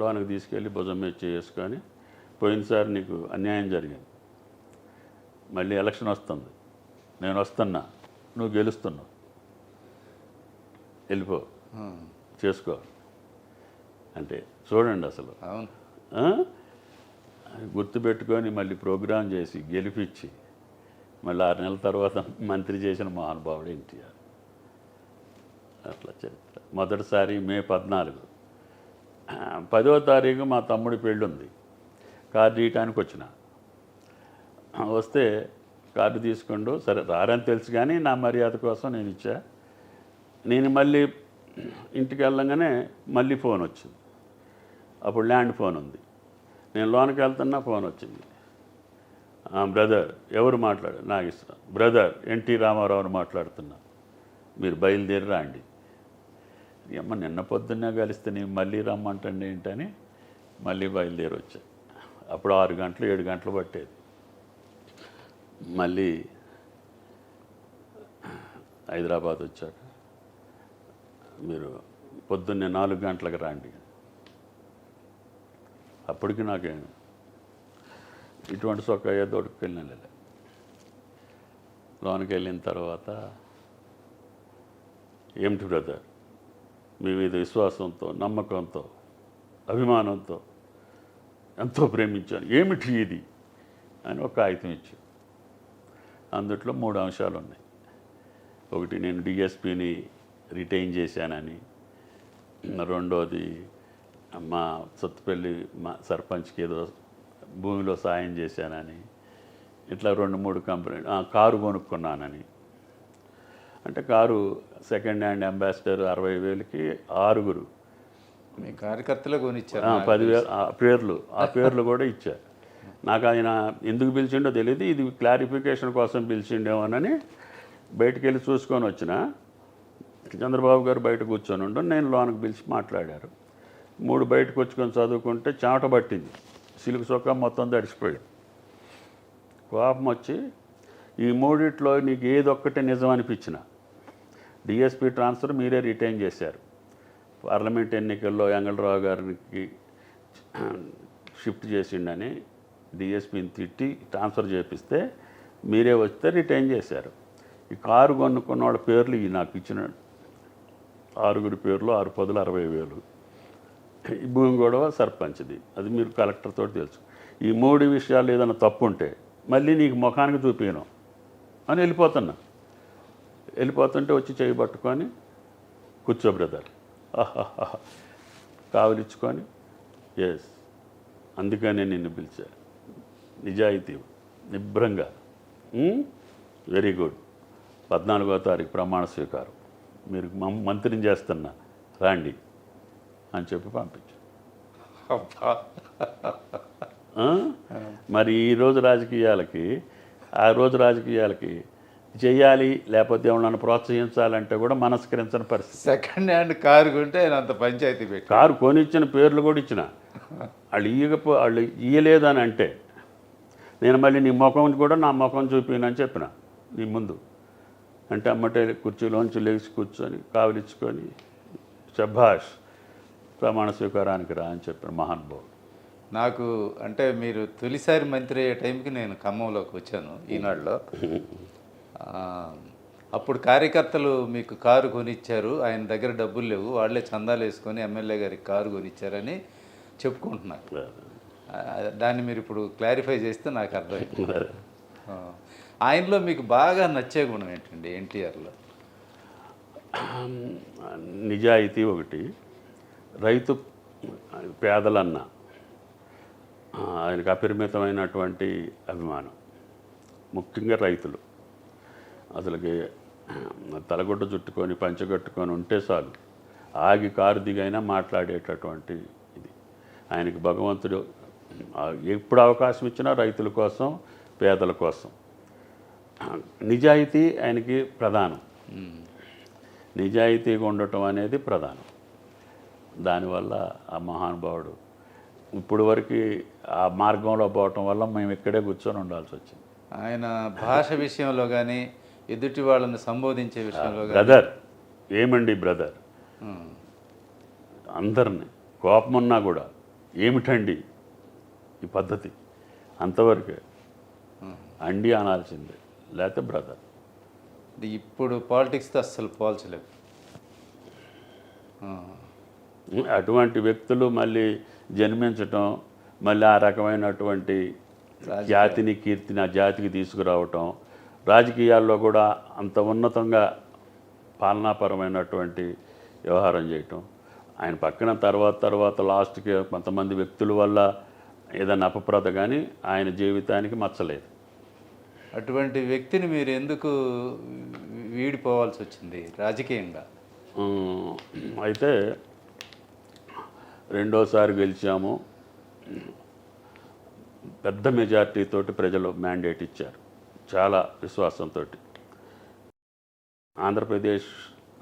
లోనికి తీసుకెళ్ళి భుజం మీద చేసుకొని, పోయినసారి నీకు అన్యాయం జరిగింది, మళ్ళీ ఎలక్షన్ వస్తుంది, నేను వస్తున్నా, నువ్వు గెలుస్తున్నావు, వెళ్ళిపో, చేసుకో అంటే చూడండి అసలు. గుర్తుపెట్టుకొని మళ్ళీ ప్రోగ్రాం చేసి గెలిపించి మళ్ళీ 6 నెలల తర్వాత మంత్రి చేసిన మహానుభావుడు ఎన్టీఆర్. అట్లా చరిత్ర. మొదటిసారి మే 14, 10వ తారీఖు మా తమ్ముడి పెళ్ళి ఉంది. కార్డు ఇయటానికి వచ్చిన, వస్తే కార్డు తీసుకుంటూ, సరే రారని తెలుసు కానీ నా మర్యాద కోసం నేను ఇచ్చా. నేను మళ్ళీ ఇంటికి వెళ్ళంగానే మళ్ళీ ఫోన్ వచ్చింది. అప్పుడు ల్యాండ్ ఫోన్ ఉంది. నేను లోనికి వెళ్తున్నా, ఫోన్ వచ్చింది. బ్రదర్ ఎవరు మాట్లాడారు, నాగేశ్వరరావు. బ్రదర్ ఎన్టీ రామారావుని మాట్లాడుతున్నా, మీరు బయలుదేరి రండి. అమ్మ నిన్న పొద్దున్నే కలిస్తే నేను మళ్ళీ రమ్మంటండి ఏంటని మళ్ళీ బయలుదేరి వచ్చా. అప్పుడు 6 గంటలు 7 గంటలు పట్టేది. మళ్ళీ హైదరాబాద్ వచ్చాక మీరు పొద్దున్నే 4 గంటలకు రండి. అప్పటికి నాకేం ఇటువంటి సొక్కయ్య దొడుకెళ్ళిన. లోనికి వెళ్ళిన తర్వాత, ఏమిటి బ్రదర్, మీ మీద విశ్వాసంతో, నమ్మకంతో, అభిమానంతో ఎంతో ప్రేమించాను, ఏమిటి ఇది అని ఒక కాగితం ఇచ్చి, అందుట్లో 3 అంశాలు ఉన్నాయి. ఒకటి, నేను డిఎస్పీని రిటైన్ చేశానని, రెండోది మా సొత్తుపల్లి మా సర్పంచ్కి ఏదో భూమిలో సాయం చేశానని, ఇట్లా 2-3 కంపెనీలు, కారు కొనుక్కున్నానని. అంటే కారు సెకండ్ హ్యాండ్ అంబాసిడర్ 60,000కి 6
మీ కార్యకర్తలు కొనిచ్చారు.
10,000 ఆ పేర్లు కూడా ఇచ్చారు. నాకు ఆయన ఎందుకు పిలిచిండో తెలియదు, ఇది క్లారిఫికేషన్ కోసం పిలిచిండేమోనని బయటికి వెళ్ళి చూసుకొని వచ్చిన. చంద్రబాబు గారు బయట కూర్చొని ఉండడం, నేను లోనికి పిలిచి మాట్లాడారు. 3 బయటకు వచ్చుకొని చదువుకుంటే చెమట పట్టింది, సిలుకు సొక్క మొత్తం తడిసిపోయాడు. కోపం వచ్చి, ఈ 3 నీకు ఏదొక్కటే నిజం అనిపించిన, డిఎస్పీ ట్రాన్స్ఫర్ మీరే రిటైన్ చేశారు, పార్లమెంట్ ఎన్నికల్లో వెంగళరావు గారికి షిఫ్ట్ చేసిండని డిఎస్పీని తిట్టి ట్రాన్స్ఫర్ చేపిస్తే మీరే వస్తే రిటైన్ చేశారు. ఈ కారు కొనుక్కున్న వాళ్ళ పేర్లు నాకు ఇచ్చిన 6 పేర్లు 6 పదులు 60,000. ఈ భూమి గొడవ సర్పంచ్ది, అది మీరు కలెక్టర్తో తెలుసు. ఈ 3 విషయాలు ఏదైనా తప్పు ఉంటే మళ్ళీ నీకు ముఖానికి చూపించను అని వెళ్ళిపోతుంటే వచ్చి చేయి పట్టుకొని కూర్చో బ్రదర్ కావలిచ్చుకొని ఎస్ అందుకనే నిన్ను పిలిచా, నిజాయితీ నిబ్రంగా వెరీ గుడ్ 14వ తారీఖు ప్రమాణ స్వీకారం మీరు మంత్రిని చేస్తున్నా రాండి అని చెప్పి పంపించు. మరి ఈరోజు రాజకీయాలకి ఆ రోజు రాజకీయాలకి చేయాలి, లేకపోతే ఏమన్నా ప్రోత్సహించాలంటే కూడా మనస్కరించని పరిస్థితి.
సెకండ్ హ్యాండ్ కారు కొంటే ఆయన అంత పంచాయతీ పెట్టి
కారు కొనిచ్చిన పేర్లు కూడా ఇచ్చిన వాళ్ళు ఇయ్యలేదని అంటే నేను మళ్ళీ నీ ముఖం కూడా నా ముఖం చూపినని చెప్పిన నీ ముందు అంటే అమ్మటే కుర్చీలోంచి లేచి కూర్చొని కావలిచ్చుకొని శభాష్ ప్రమాణ స్వీకారానికి రా అని చెప్పిన మహానుభావుడు.
నాకు అంటే మీరు తొలిసారి మంత్రి అయ్యే టైంకి నేను ఖమ్మంలోకి వచ్చాను ఈనాడులో. అప్పుడు కార్యకర్తలు మీకు కారు కొనిచ్చారు, ఆయన దగ్గర డబ్బులు లేవు, వాళ్ళే చందాలు వేసుకొని ఎమ్మెల్యే గారికి కారు కొనిచ్చారని చెప్పుకుంటున్నారు. దాన్ని మీరు ఇప్పుడు క్లారిఫై చేస్తే నాకు అర్థమైంది. ఆయనలో మీకు బాగా నచ్చే గుణం ఏంటండి ఎన్టీఆర్లో?
నిజాయితీ ఒకటి, రైతు పేదలన్న ఆయనకు అపరిమితమైనటువంటి అభిమానం, ముఖ్యంగా రైతులు. అసలుకి తలగుడ్డ చుట్టుకొని పంచగట్టుకొని ఉంటే చాలు ఆగి కారు దిగైనా మాట్లాడేటటువంటి ఇది ఆయనకి. భగవంతుడు ఎప్పుడు అవకాశం ఇచ్చినా రైతుల కోసం పేదల కోసం. నిజాయితీ ఆయనకి ప్రధానం, నిజాయితీగా ఉండటం అనేది ప్రధానం. దానివల్ల ఆ మహానుభావుడు ఇప్పుడు వరకు ఆ మార్గంలో పోవటం వల్ల మేము ఇక్కడే కూర్చొని ఉండాల్సి వచ్చింది.
ఆయన భాష విషయంలో కానీ ఎదుటి వాళ్ళని సంబోధించే విషయంలో
బ్రదర్ ఏమండి బ్రదర్ అందరిని కోపమున్నా కూడా ఏమిటండి ఈ పద్ధతి అంతవరకే అండి అనాల్సిందే, లేకపోతే బ్రదర్.
ఇప్పుడు పాలిటిక్స్తో అస్సలు పోల్చలేవు.
అటువంటి వ్యక్తులు మళ్ళీ జన్మించటం, మళ్ళీ ఆ రకమైనటువంటి జాతిని కీర్తిని ఆ జాతికి తీసుకురావటం, రాజకీయాల్లో కూడా అంత ఉన్నతంగా పాలనాపరమైనటువంటి వ్యవహారం చేయటం. ఆయన పక్కన తర్వాత లాస్ట్కి కొంతమంది వ్యక్తుల వల్ల ఏదైనా అపప్రద కానీ ఆయన జీవితానికి మచ్చలేదు.
అటువంటి వ్యక్తిని మీరు ఎందుకు వీడిపోవాల్సి వచ్చింది రాజకీయంగా?
అయితే రెండోసారి గెలిచాము, పెద్ద మెజార్టీతోటి ప్రజలు మ్యాండేట్ ఇచ్చారు, చాలా విశ్వాసంతో. ఆంధ్రప్రదేశ్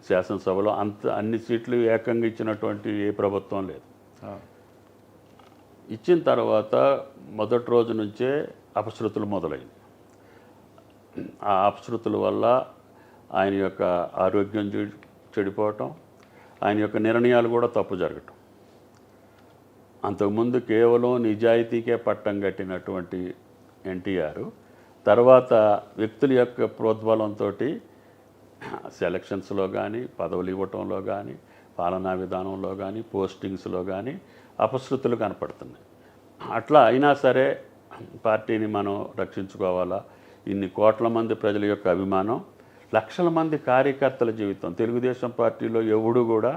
శాసనసభలో అన్ని సీట్లు ఏకంగా ఇచ్చినటువంటి ఏ ప్రభుత్వం లేదు. ఇచ్చిన తర్వాత మొదటి రోజు నుంచే అపశృతులు మొదలైంది. ఆ అపశృతుల వల్ల ఆయన యొక్క ఆరోగ్యం చెడిపోవటం, ఆయన యొక్క నిర్ణయాలు కూడా తప్పు జరగటం. అంతకుముందు కేవలం నిజాయితీకే పట్టం కట్టినటువంటి ఎన్టీఆర్ తర్వాత వ్యక్తుల యొక్క ప్రోద్బలంతో సెలక్షన్స్లో కానీ, పదవులు ఇవ్వటంలో కానీ, పాలనా విధానంలో కానీ, పోస్టింగ్స్లో కానీ అపశృతులు కనపడుతున్నాయి. అట్లా అయినా సరే పార్టీని మనం రక్షించుకోవాలా. ఇన్ని కోట్ల మంది ప్రజల యొక్క అభిమానం, లక్షల మంది కార్యకర్తల జీవితం. తెలుగుదేశం పార్టీలో ఎవడు కూడా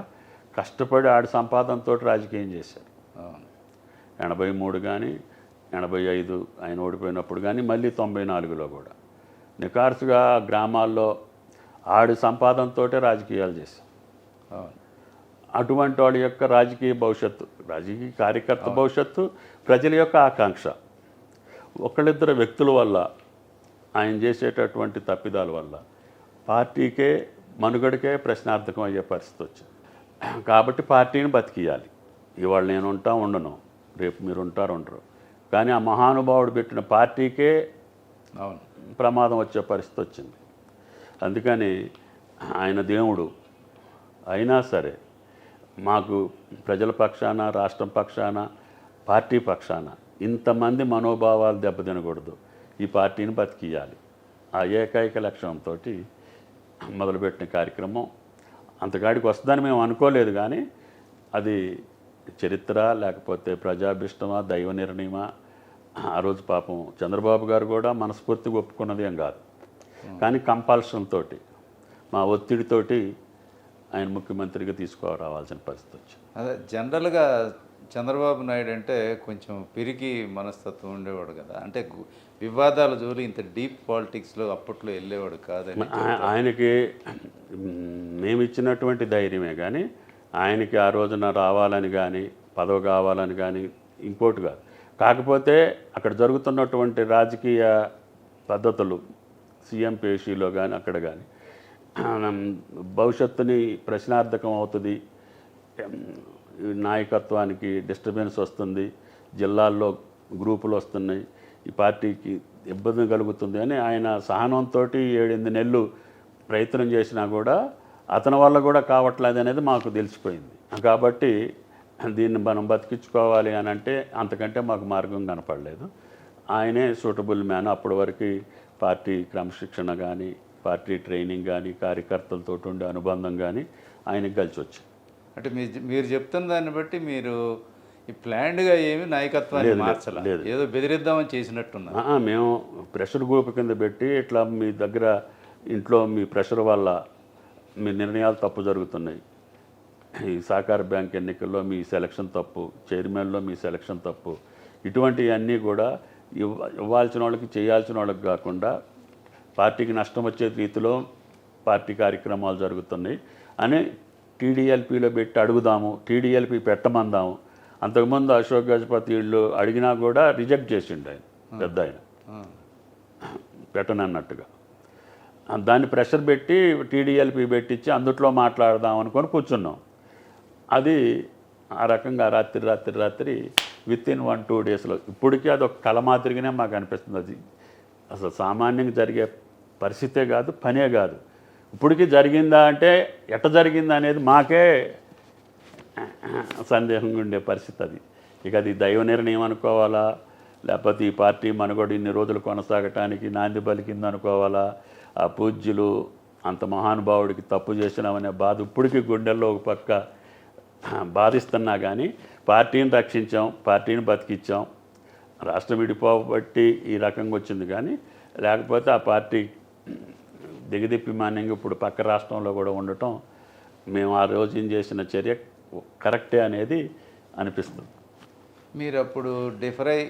కష్టపడి ఆడి సంపాదనతో రాజకీయం చేశారు. 83 కానీ 85 ఆయన ఓడిపోయినప్పుడు కానీ, మళ్ళీ 94లో కూడా నికార్సుగా గ్రామాల్లో ఆడి సంపాదనతో రాజకీయాలు చేశారు. అటువంటి వాళ్ళ యొక్క రాజకీయ భవిష్యత్తు, రాజకీయ కార్యకర్త భవిష్యత్తు, ప్రజల యొక్క ఆకాంక్ష ఒకళ్ళిద్దరు వ్యక్తుల వల్ల, ఆయన చేసేటటువంటి తప్పిదాల వల్ల పార్టీకే మనుగడకే ప్రశ్నార్థకం అయ్యే పరిస్థితి వచ్చింది. కాబట్టి పార్టీని బతికియాలి. ఇవాళ నేను ఉండను, రేపు మీరు ఉండరు. కానీ ఆ మహానుభావుడు పెట్టిన పార్టీకే ప్రమాదం వచ్చే పరిస్థితి వచ్చింది. అందుకని ఆయన దేవుడు అయినా సరే మాకు ప్రజల పక్షాన, రాష్ట్రం పక్షాన, పార్టీ పక్షాన ఇంతమంది మనోభావాలు దెబ్బతినకూడదు, ఈ పార్టీని బతికియాలి, ఆ ఏకైక లక్ష్యంతో మొదలుపెట్టిన కార్యక్రమం. అంతకాడికి వస్తుందని మేము అనుకోలేదు, కానీ అది చరిత్ర లేకపోతే ప్రజాభిష్టమా, దైవ నిర్ణయమా, ఆ రోజు పాపం చంద్రబాబు గారు కూడా మనస్ఫూర్తిగా ఒప్పుకున్నది ఏం కాదు, కానీ కంపల్షన్ తోటి, మా ఒత్తిడితోటి ఆయన ముఖ్యమంత్రిగా తీసుకురావాల్సిన పరిస్థితి వచ్చింది.
అదే జనరల్గా చంద్రబాబు నాయుడు అంటే కొంచెం పిరికి మనస్తత్వం ఉండేవాడు కదా, అంటే వివాదాల జోలి ఇంత డీప్ పాలిటిక్స్లో అప్పట్లో వెళ్ళేవాడు కాదని.
ఆయనకి మేము ఇచ్చినటువంటి ధైర్యమే, కానీ ఆయనకి ఆ రోజున రావాలని కానీ పదవి కావాలని కానీ ఇంకోటి కాదు. కాకపోతే అక్కడ జరుగుతున్నటువంటి రాజకీయ పద్ధతులు సీఎం పేషీలో కానీ అక్కడ కానీ భవిష్యత్తుని ప్రశ్నార్థకం అవుతుంది, నాయకత్వానికి డిస్టర్బెన్స్ వస్తుంది, జిల్లాల్లో గ్రూపులు వస్తున్నాయి, ఈ పార్టీకి ఇబ్బంది కలుగుతుంది అని ఆయన సహనంతో 7-8 నెలలు ప్రయత్నం చేసినా కూడా అతని వల్ల కూడా కావట్లేదు అనేది మాకు తెలిసిపోయింది. కాబట్టి దీన్ని మనం బతికించుకోవాలి అని అంటే అంతకంటే మాకు మార్గం కనపడలేదు. ఆయనే సూటబుల్ మ్యాన్. అప్పటి వరకు పార్టీ క్రమశిక్షణ కానీ, పార్టీ ట్రైనింగ్ కానీ, కార్యకర్తలతో ఉండే అనుబంధం కానీ ఆయనకి కలిసి వచ్చింది.
అంటే మీరు చెప్తున్న దాన్ని బట్టి మీరు ఈ ప్లాన్డ్గా ఏమి నాయకత్వాన్ని మార్చలేదు, ఏదో బెదిరిద్దామని చేసినట్టున్నారు.
మేము ప్రెషర్ గ్రూప్ కింద పెట్టి ఇట్లా మీ దగ్గర ఇంట్లో మీ ప్రెషర్ వల్ల మీ నిర్ణయాలు తప్పు జరుగుతున్నాయి, ఈ సహకార బ్యాంక్ ఎన్నికల్లో మీ సెలక్షన్ తప్పు, చైర్మన్లో మీ సెలక్షన్ తప్పు, ఇటువంటివన్నీ కూడా ఇవ్వాల్సిన వాళ్ళకి చేయాల్సిన వాళ్ళకి కాకుండా పార్టీకి నష్టం వచ్చే రీతిలో పార్టీ కార్యక్రమాలు జరుగుతున్నాయి అని టీడీఎల్పీలో పెట్టి అడుగుదాము, టీడీఎల్పీ పెట్టమందాము. అంతకుముందు అశోక్ గజపతి వీళ్ళు అడిగినా కూడా రిజెక్ట్ చేసిండు ఆయన, పెద్ద ఆయన పెట్టనన్నట్టుగా. దాన్ని ప్రెషర్ పెట్టి టీడీఎల్పీ పెట్టించి అందుట్లో మాట్లాడదాం అనుకొని కూర్చున్నాం. అది ఆ రకంగా రాత్రి విత్ ఇన్ 1-2 డేస్లో ఇప్పటికీ అది ఒక కళ మాదిరిగానే మాకు అనిపిస్తుంది. అది అసలు సామాన్యంగా జరిగే పరిస్థితే కాదు, పనే కాదు. ఇప్పటికీ జరిగిందా అంటే ఎట్ట జరిగిందా అనేది మాకే సందేహంగా ఉండే పరిస్థితి అది. ఇక అది దైవ నిర్ణయం అనుకోవాలా, లేకపోతే ఈ పార్టీ మనుగడ ఇన్ని రోజులు కొనసాగటానికి నాంది పలికింది అనుకోవాలా, ఆ పూజ్యులు అంత మహానుభావుడికి తప్పు చేసినామనే బాధ ఇప్పటికీ గుండెల్లో ఒక పక్క బాధిస్తున్నా కానీ పార్టీని రక్షించాం, పార్టీని బతికించాం. రాష్ట్రం విడిపోబట్టి ఈ రకంగా వచ్చింది, కానీ లేకపోతే ఆ పార్టీ దిగదిప్పి మాన్యంగా ఇప్పుడు పక్క రాష్ట్రంలో కూడా ఉండటం మేము ఆ రోజు చేసిన చర్య కరెక్టే అనేది అనిపిస్తుంది.
మీరు అప్పుడు డిఫరై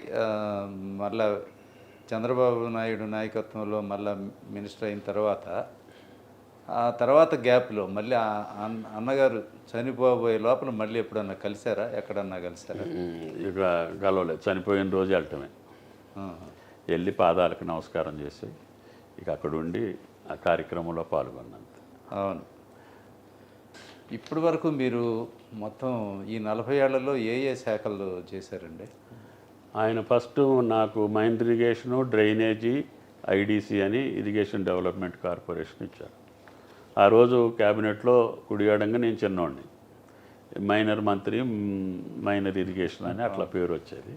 మళ్ళా చంద్రబాబు నాయుడు నాయకత్వంలో మళ్ళా మినిస్టర్ అయిన తర్వాత ఆ తర్వాత గ్యాప్లో మళ్ళీ అన్నగారు చనిపోబోయే లోపల మళ్ళీ ఎప్పుడన్నా కలిసారా, ఎక్కడన్నా కలిసారా?
ఇక కలవలేదు, చనిపోయిన రోజు వెళ్ళటమే. వెళ్ళి పాదాలకు నమస్కారం చేసి ఇక అక్కడ ఉండి ఆ కార్యక్రమంలో పాల్గొన్నాను.
అవును. ఇప్పటి వరకు మీరు మొత్తం ఈ 40 ఏళ్లలో ఏ శాఖలు చేశారండి?
ఆయన ఫస్ట్ నాకు మైన్ ఇరిగేషను, డ్రైనేజీ, ఐడీసీ అని ఇరిగేషన్ డెవలప్మెంట్ కార్పొరేషన్ ఇచ్చారు. ఆ రోజు క్యాబినెట్లో కుడియాడంగా నేను చిన్నోడిని, మైనర్ మంత్రి, మైనర్ ఇరిగేషన్ అని అట్లా పేరు వచ్చేది.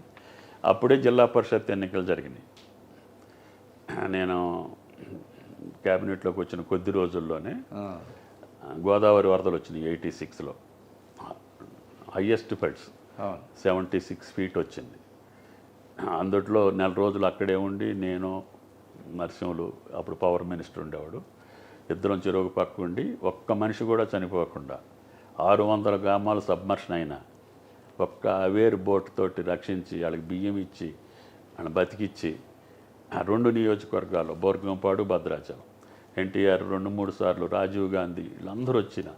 అప్పుడే జిల్లా పరిషత్ ఎన్నికలు జరిగినాయి. నేను క్యాబినెట్లోకి వచ్చిన కొద్ది రోజుల్లోనే గోదావరి వరదలు వచ్చినాయి 86లో. హయ్యెస్ట్ ఫండ్స్ 76 feet వచ్చింది. అందుట్లో 4 రోజులు అక్కడే ఉండి నేను, నరసింహులు అప్పుడు పవర్ మినిస్టర్ ఉండేవాడు, ఇద్దరం చెరువు పక్క ఉండి ఒక్క మనిషి కూడా చనిపోకుండా 600 గ్రామాలు సబ్మర్షన్ అయినా ఒక్క అవేరు బోట్ తోటి రక్షించి వాళ్ళకి బియ్యం ఇచ్చి వాళ్ళని బతికిచ్చి ఆ 2 నియోజకవర్గాలు బోర్గంపాడు, భద్రాచలం, ఎన్టీఆర్ 2-3 సార్లు, రాజీవ్ గాంధీ వీళ్ళందరూ వచ్చిన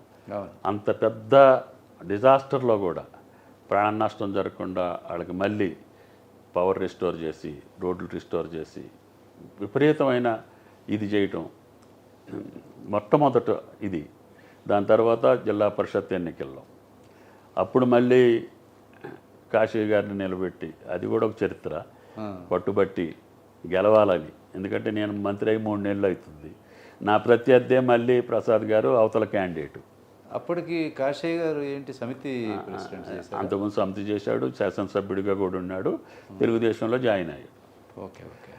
అంత పెద్ద డిజాస్టర్లో కూడా ప్రాణ నష్టం జరగకుండా వాళ్ళకి మళ్ళీ పవర్ రిస్టోర్ చేసి, రోడ్లు రిస్టోర్ చేసి విపరీతమైన ఇది చేయటం మొట్టమొదట ఇది. దాని తర్వాత జిల్లా పరిషత్ ఎన్నికల్లో అప్పుడు మళ్ళీ కాశీ గారిని నిలబెట్టి, అది కూడా ఒక చరిత్ర, పట్టుబట్టి గెలవాలని. ఎందుకంటే నేను మంత్రి అయి 3 నెలలు అవుతుంది. నా ప్రత్యర్థే మళ్ళీ ప్రసాద్ గారు అవతల క్యాండిడేటు.
అప్పటికి కాశయ్య గారు ఏంటి సమితి ప్రెసిడెంట్ చేశారు?
అంతకుముందు సమితి చేశాడు, శాసనసభ్యుడిగా కూడా ఉన్నాడు, తెలుగుదేశంలో జాయిన్ అయ్యాడు.
Okay okay.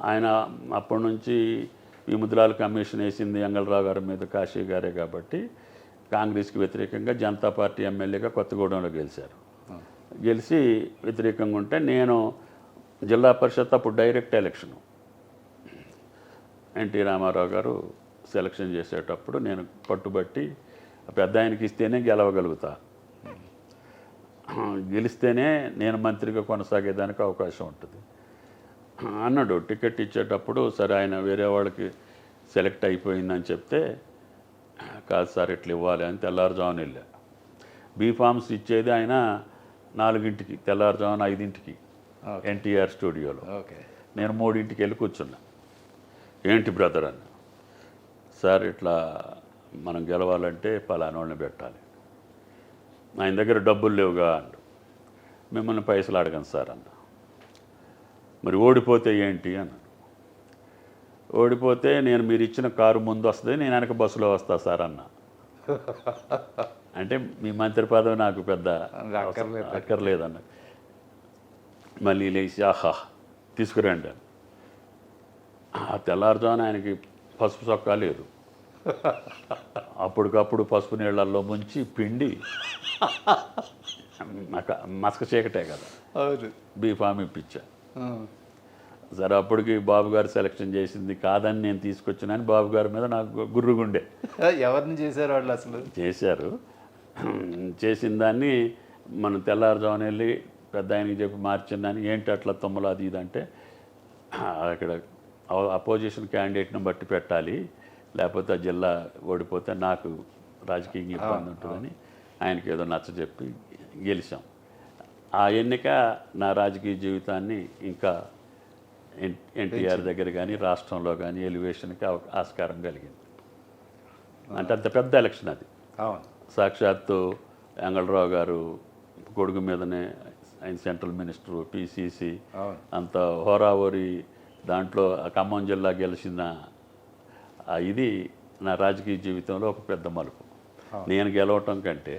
ఆయన అప్పటి నుంచి విముద్రాల కమిషన్ వేసింది అంగళరావు గారి మీద కాశీ గారే కాబట్టి కాంగ్రెస్కి వ్యతిరేకంగా జనతా పార్టీ ఎమ్మెల్యేగా కొత్తగూడెంలో గెలిచారు. గెలిచి వ్యతిరేకంగా ఉంటే నేను జిల్లా పరిషత్ అప్పుడు డైరెక్ట్ ఎలక్షను ఎన్టీ రామారావు గారు సెలక్షన్ చేసేటప్పుడు నేను పట్టుబట్టి పెద్ద ఆయనకి ఇస్తేనే గెలవగలుగుతా, గెలిస్తేనే నేను మంత్రిగా కొనసాగేదానికి అవకాశం ఉంటుంది అన్నాడు. టికెట్ ఇచ్చేటప్పుడు సరే ఆయన వేరే వాళ్ళకి సెలెక్ట్ అయిపోయిందని చెప్తే కాదు సార్ ఇట్లా ఇవ్వాలి అని తెల్లారుజామున వెళ్ళా. బీఫామ్స్ ఇచ్చేది ఆయన 4ంటికి, తెల్లారుజామున 5ంటికి ఎన్టీఆర్ స్టూడియోలో.
ఓకే.
నేను 3ంటికి వెళ్ళి కూర్చున్నా. ఏంటి బ్రదర్ అన్న, సార్ ఇట్లా మనం గెలవాలంటే పలానోళ్ళని పెట్టాలి, ఆయన దగ్గర డబ్బులు లేవుగా అండు. మిమ్మల్ని పైసలు అడగను సార్ అన్న. మరి ఓడిపోతే ఏంటి అన్నాడు. ఓడిపోతే నేను మీరు ఇచ్చిన కారు ముందు వస్తుంది, నేను వెనక బస్సులో వస్తా సార్ అన్న. అంటే మీ మంత్రి పదవి నాకు పెద్ద అక్కర్లేదన్న. మళ్ళీ లేచి ఆహా తీసుకురండి అని. ఆ తెల్లారుజామున ఆయనకి పసుపు చొక్కా లేదు, అప్పటికప్పుడు పసుపు నీళ్ళల్లో ముంచి పిండి మసక చీకటే కదా బీఫామ్ ఇప్పించా. సరే అప్పటికి బాబు గారు సెలక్షన్ చేసింది కాదని నేను తీసుకొచ్చినాను. బాబు గారి మీద నాకు గుర్రుగుండే.
ఎవరిని చేశారు వాళ్ళు అసలు?
చేశారు. చేసిన దాన్ని మనం తెల్లారుజామున వెళ్ళి పెద్ద ఆయనకి చెప్పి మార్చిన దాన్ని ఏంటి అట్లా తొమ్మలు అది ఇది అంటే అక్కడ అపోజిషన్ క్యాండిడేట్ని బట్టి పెట్టాలి, లేకపోతే ఆ జిల్లా ఓడిపోతే నాకు రాజకీయంగా ఇబ్బంది ఉంటుందని ఆయనకి ఏదో నచ్చజెప్పి గెలిచాం. ఆ ఎన్నిక నా రాజకీయ జీవితాన్ని ఇంకా ఎన్టీఆర్ దగ్గర కానీ రాష్ట్రంలో కానీ ఎలివేషన్కి ఆస్కారం కలిగింది. అంటే అంత పెద్ద ఎలక్షన్ అది. సాక్షాత్తు అంగళరావు గారు కొడుకు మీదనే ఆయన సెంట్రల్ మినిస్టరు, పిసిసి అంత హోరావోరి దాంట్లో ఖమ్మం జిల్లా గెలిచిన ఇది నా రాజకీయ జీవితంలో ఒక పెద్ద మలుపు. నేను గెలవటం కంటే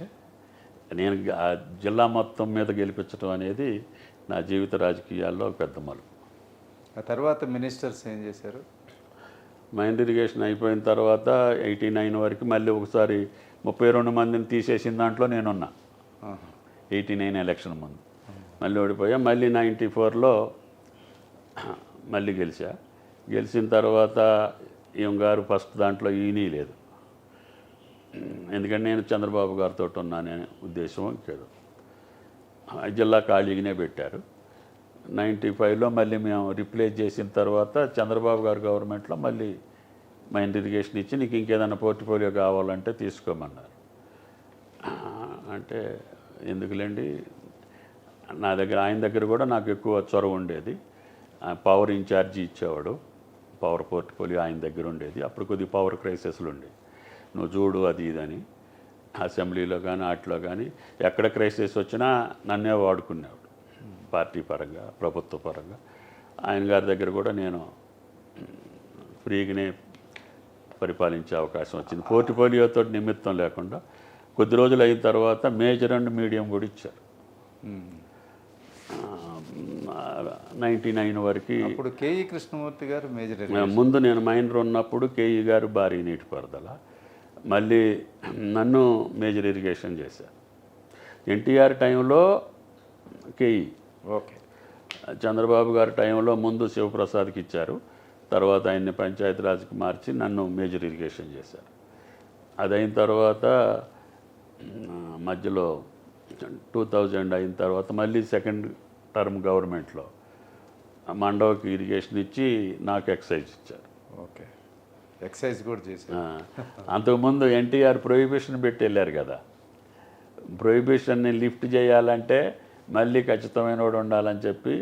నేను ఆ జిల్లా మొత్తం మీద గెలిపించడం అనేది నా జీవిత రాజకీయాల్లో ఒక పెద్ద మలుపు.
ఆ తర్వాత మినిస్టర్స్ ఏం చేశారు?
మైండ్ ఇరిగేషన్ అయిపోయిన తర్వాత 89 వరకు మళ్ళీ ఒకసారి 32 మందిని తీసేసిన దాంట్లో నేనున్నా. 89 ఎలక్షన్ ముందు మళ్ళీ ఓడిపోయా. మళ్ళీ 94లో మళ్ళీ గెలిచా. గెలిచిన తర్వాత ఈమె గారు ఫస్ట్ దాంట్లో ఈయన లేదు, ఎందుకంటే నేను చంద్రబాబు గారితో ఉన్నానే ఉద్దేశం ఇంకేదో. జిల్లా ఖాళీగానే పెట్టారు. 95లో మళ్ళీ మేము రిప్లేస్ చేసిన తర్వాత చంద్రబాబు గారు గవర్నమెంట్లో మళ్ళీ మైండ్ ఇరిగేషన్ ఇచ్చి నీకు ఇంకేదైనా పోర్ట్ఫోలియో కావాలంటే తీసుకోమన్నారు. అంటే ఎందుకులేండి, నా దగ్గర ఆయన దగ్గర కూడా నాకు ఎక్కువ చొరవ ఉండేది. పవర్ ఇన్ఛార్జి ఇచ్చేవాడు, పవర్ పోర్ట్ఫోలియో ఆయన దగ్గర ఉండేది. అప్పుడు కొద్దిగా పవర్ క్రైసిస్లు ఉండేవి. నువ్వు చూడు అది ఇదని అసెంబ్లీలో కానీ వాటిలో కానీ ఎక్కడ క్రైసిస్ వచ్చినా నన్నే వాడుకునేవాడు, పార్టీ పరంగా ప్రభుత్వ పరంగా. ఆయన గారి దగ్గర కూడా నేను ఫ్రీగానే పరిపాలించే అవకాశం వచ్చింది, పోర్ట్ఫోలియోతో నిమిత్తం లేకుండా. కొద్ది రోజులు అయిన తర్వాత మేజర్ అండ్ మీడియం కూడా ఇచ్చారు. 99 వరకు.
అప్పుడు కేఈ కృష్ణమూర్తి గారు మేజర్.
ముందు నేను మైనర్ ఉన్నప్పుడు కేఈ గారు భారీ నీటిపారుదల, మళ్ళీ నన్ను మేజర్ ఇరిగేషన్ చేశారు. ఎన్టీఆర్ టైంలో కేఈ,
ఓకే.
చంద్రబాబు గారి టైంలో ముందు శివప్రసాద్కి ఇచ్చారు, తర్వాత ఆయన్ని పంచాయతీరాజ్కి మార్చి నన్ను మేజర్ ఇరిగేషన్ చేశారు. అదైన తర్వాత మధ్యలో 2000 అయిన తర్వాత మళ్ళీ సెకండ్ టర్మ్ గవర్నమెంట్లో మండవకి ఇరిగేషన్ ఇచ్చి నాకు ఎక్సైజ్ ఇచ్చారు.
ఓకే, ఎక్సైజ్ కూడా చేశారు.
అంతకుముందు ఎన్టీఆర్ ప్రొహిబిషన్ పెట్టి వెళ్ళారు కదా, ప్రొహిబిషన్ని లిఫ్ట్ చేయాలంటే మళ్ళీ ఖచ్చితమైన వాడు ఉండాలని చెప్పి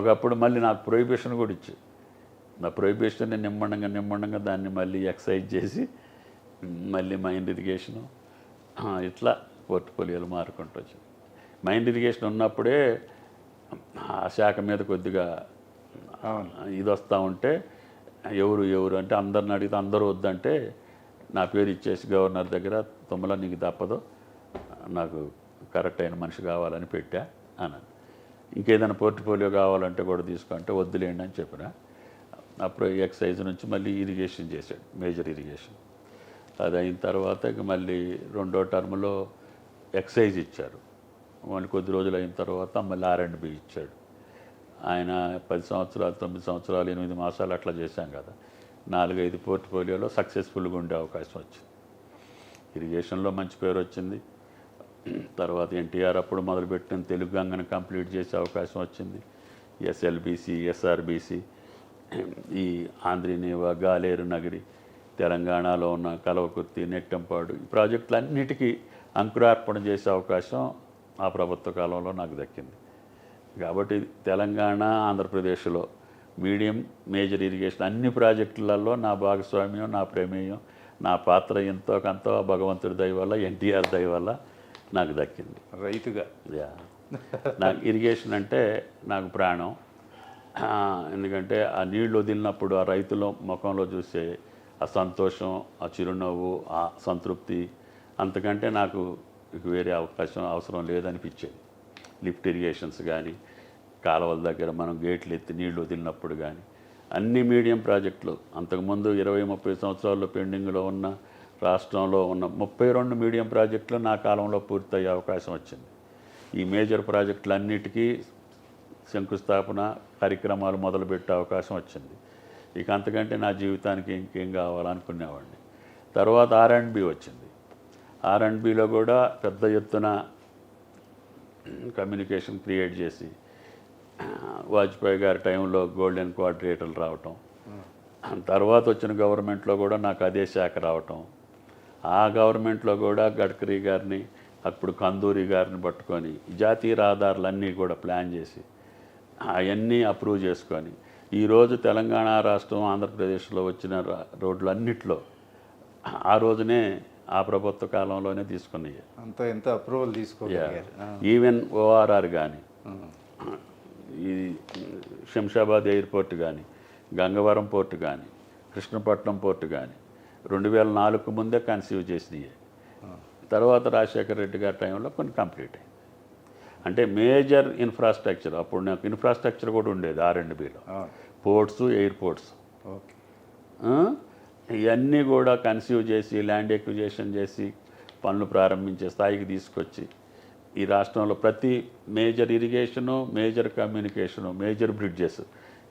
ఒకప్పుడు మళ్ళీ నాకు ప్రొహిబిషన్ కూడా ఇచ్చి, నా ప్రొహిబిషన్ని నిమ్మడంగా దాన్ని మళ్ళీ ఎక్సైజ్ చేసి మళ్ళీ మైండ్ ఇరిగేషను ఇట్లా పోర్ట్ఫోలియోలు మారుకుంటూ వచ్చింది. మైండ్ ఇరిగేషన్ ఉన్నప్పుడే ఆ శాఖ మీద కొద్దిగా ఇది వస్తూ ఉంటే ఎవరు అంటే అందరిని అడిగితే అందరూ వద్దంటే నా పేరు ఇచ్చేసి గవర్నర్ దగ్గర తుమ్మల నీకు తప్పదు, నాకు కరెక్ట్ అయిన మనిషి కావాలని పెట్టా అన్నాను. ఇంకేదైనా పోర్ట్ఫోలియో కావాలంటే కూడా తీసుకుంటే వద్దులేండి అని చెప్పిన. అప్పుడు ఎక్సైజ్ నుంచి మళ్ళీ ఇరిగేషన్ చేశాడు, మేజర్ ఇరిగేషన్. అది అయిన తర్వాత ఇక మళ్ళీ రెండో టర్మ్లో ఎక్సైజ్ ఇచ్చారు. మళ్ళీ కొద్ది రోజులు అయిన తర్వాత మళ్ళీ R&B ఇచ్చాడు. ఆయన 10 సంవత్సరాలు 9 సంవత్సరాలు 8 మాసాలు అట్లా చేశాం కదా. 4-5 పోర్ట్ఫోలియోలో సక్సెస్ఫుల్గా ఉండే అవకాశం వచ్చింది. ఇరిగేషన్లో మంచి పేరు వచ్చింది. తర్వాత ఎన్టీఆర్ అప్పుడు మొదలుపెట్టిన తెలుగు గంగను కంప్లీట్ చేసే అవకాశం వచ్చింది. SLBC, SRBC, ఈ ఆంధ్రీనేవ, గాలేరు నగరి, తెలంగాణలో ఉన్న కలవకుర్తి, నెట్టంపాడు, ఈ ప్రాజెక్టులన్నిటికీ అంకురార్పణ చేసే అవకాశం ఆ ప్రభుత్వ కాలంలో నాకు దక్కింది. కాబట్టి తెలంగాణ, ఆంధ్రప్రదేశ్లో మీడియం, మేజర్ ఇరిగేషన్ అన్ని ప్రాజెక్టులలో నా భాగస్వామ్యం, నా ప్రమేయం, నా పాత్ర ఎంతో కొంత భగవంతుడి దయ వల్ల, ఎన్టీఆర్ దయ వల్ల నాకు దక్కింది.
రైతుగా
నాకు ఇరిగేషన్ అంటే నాకు ప్రాణం. ఎందుకంటే ఆ నీళ్లు వదిలినప్పుడు ఆ రైతుల ముఖంలో చూసే ఆ సంతోషం, ఆ చిరునవ్వు, ఆ సంతృప్తి, అంతకంటే నాకు వేరే అవకాశం అవసరం లేదనిపించేది. లిఫ్ట్ ఇరిగేషన్స్ కానీ, కాలువల దగ్గర మనం గేట్లు ఎత్తి నీళ్లు వదిలినప్పుడు కానీ, అన్ని మీడియం ప్రాజెక్టులు అంతకుముందు 20-30 సంవత్సరాల్లో పెండింగ్లో ఉన్న రాష్ట్రంలో ఉన్న 32 మీడియం ప్రాజెక్టులు నా కాలంలో పూర్తయ్యే అవకాశం వచ్చింది. ఈ మేజర్ ప్రాజెక్టులన్నిటికీ శంకుస్థాపన కార్యక్రమాలు మొదలుపెట్టే అవకాశం వచ్చింది. ఇక అంతకంటే నా జీవితానికి ఇంకేం కావాలనుకునేవాడిని. తర్వాత R&B వచ్చింది. R&Bలో కూడా పెద్ద ఎత్తున కమ్యూనికేషన్ క్రియేట్ చేసి, వాజ్పేయి గారి టైంలో గోల్డెన్ క్వాడ్రేటర్లు రావటం, తర్వాత వచ్చిన గవర్నమెంట్లో కూడా నాకు అదే శాఖ రావటం, ఆ గవర్నమెంట్లో కూడా గడ్కరీ గారిని, అప్పుడు కందూరి గారిని పట్టుకొని జాతీయ రహదారులన్నీ కూడా ప్లాన్ చేసి అవన్నీ అప్రూవ్ చేసుకొని ఈరోజు తెలంగాణ రాష్ట్రం, ఆంధ్రప్రదేశ్లో వచ్చిన రోడ్లన్నిట్లో ఆ రోజునే ఆ ప్రభుత్వ కాలంలోనే తీసుకున్నాయి.
అంత ఎంత అప్రూవల్ తీసుకోగలిగారు.
ఈవెన్ ORR కానీ, ఈ శంషాబాద్ ఎయిర్పోర్ట్ కానీ, గంగవరం పోర్టు కానీ, కృష్ణపట్నం పోర్టు కానీ 2004 ముందే కన్సీవ్ చేసినాయి. తర్వాత రాజశేఖర రెడ్డి గారి టైంలో కొన్ని కంప్లీట్ అయ్యింది. అంటే మేజర్ ఇన్ఫ్రాస్ట్రక్చర్, అప్పుడు నాకు ఇన్ఫ్రాస్ట్రక్చర్ కూడా ఉండేది R&Bలో, పోర్ట్స్, ఎయిర్పోర్ట్స్,
ఓకే,
ఇవన్నీ కూడా కన్సీవ్ చేసి ల్యాండ్ ఎక్విజేషన్ చేసి పనులు ప్రారంభించే స్థాయికి తీసుకొచ్చి ఈ రాష్ట్రంలో ప్రతి major irrigation, major communication, major bridges,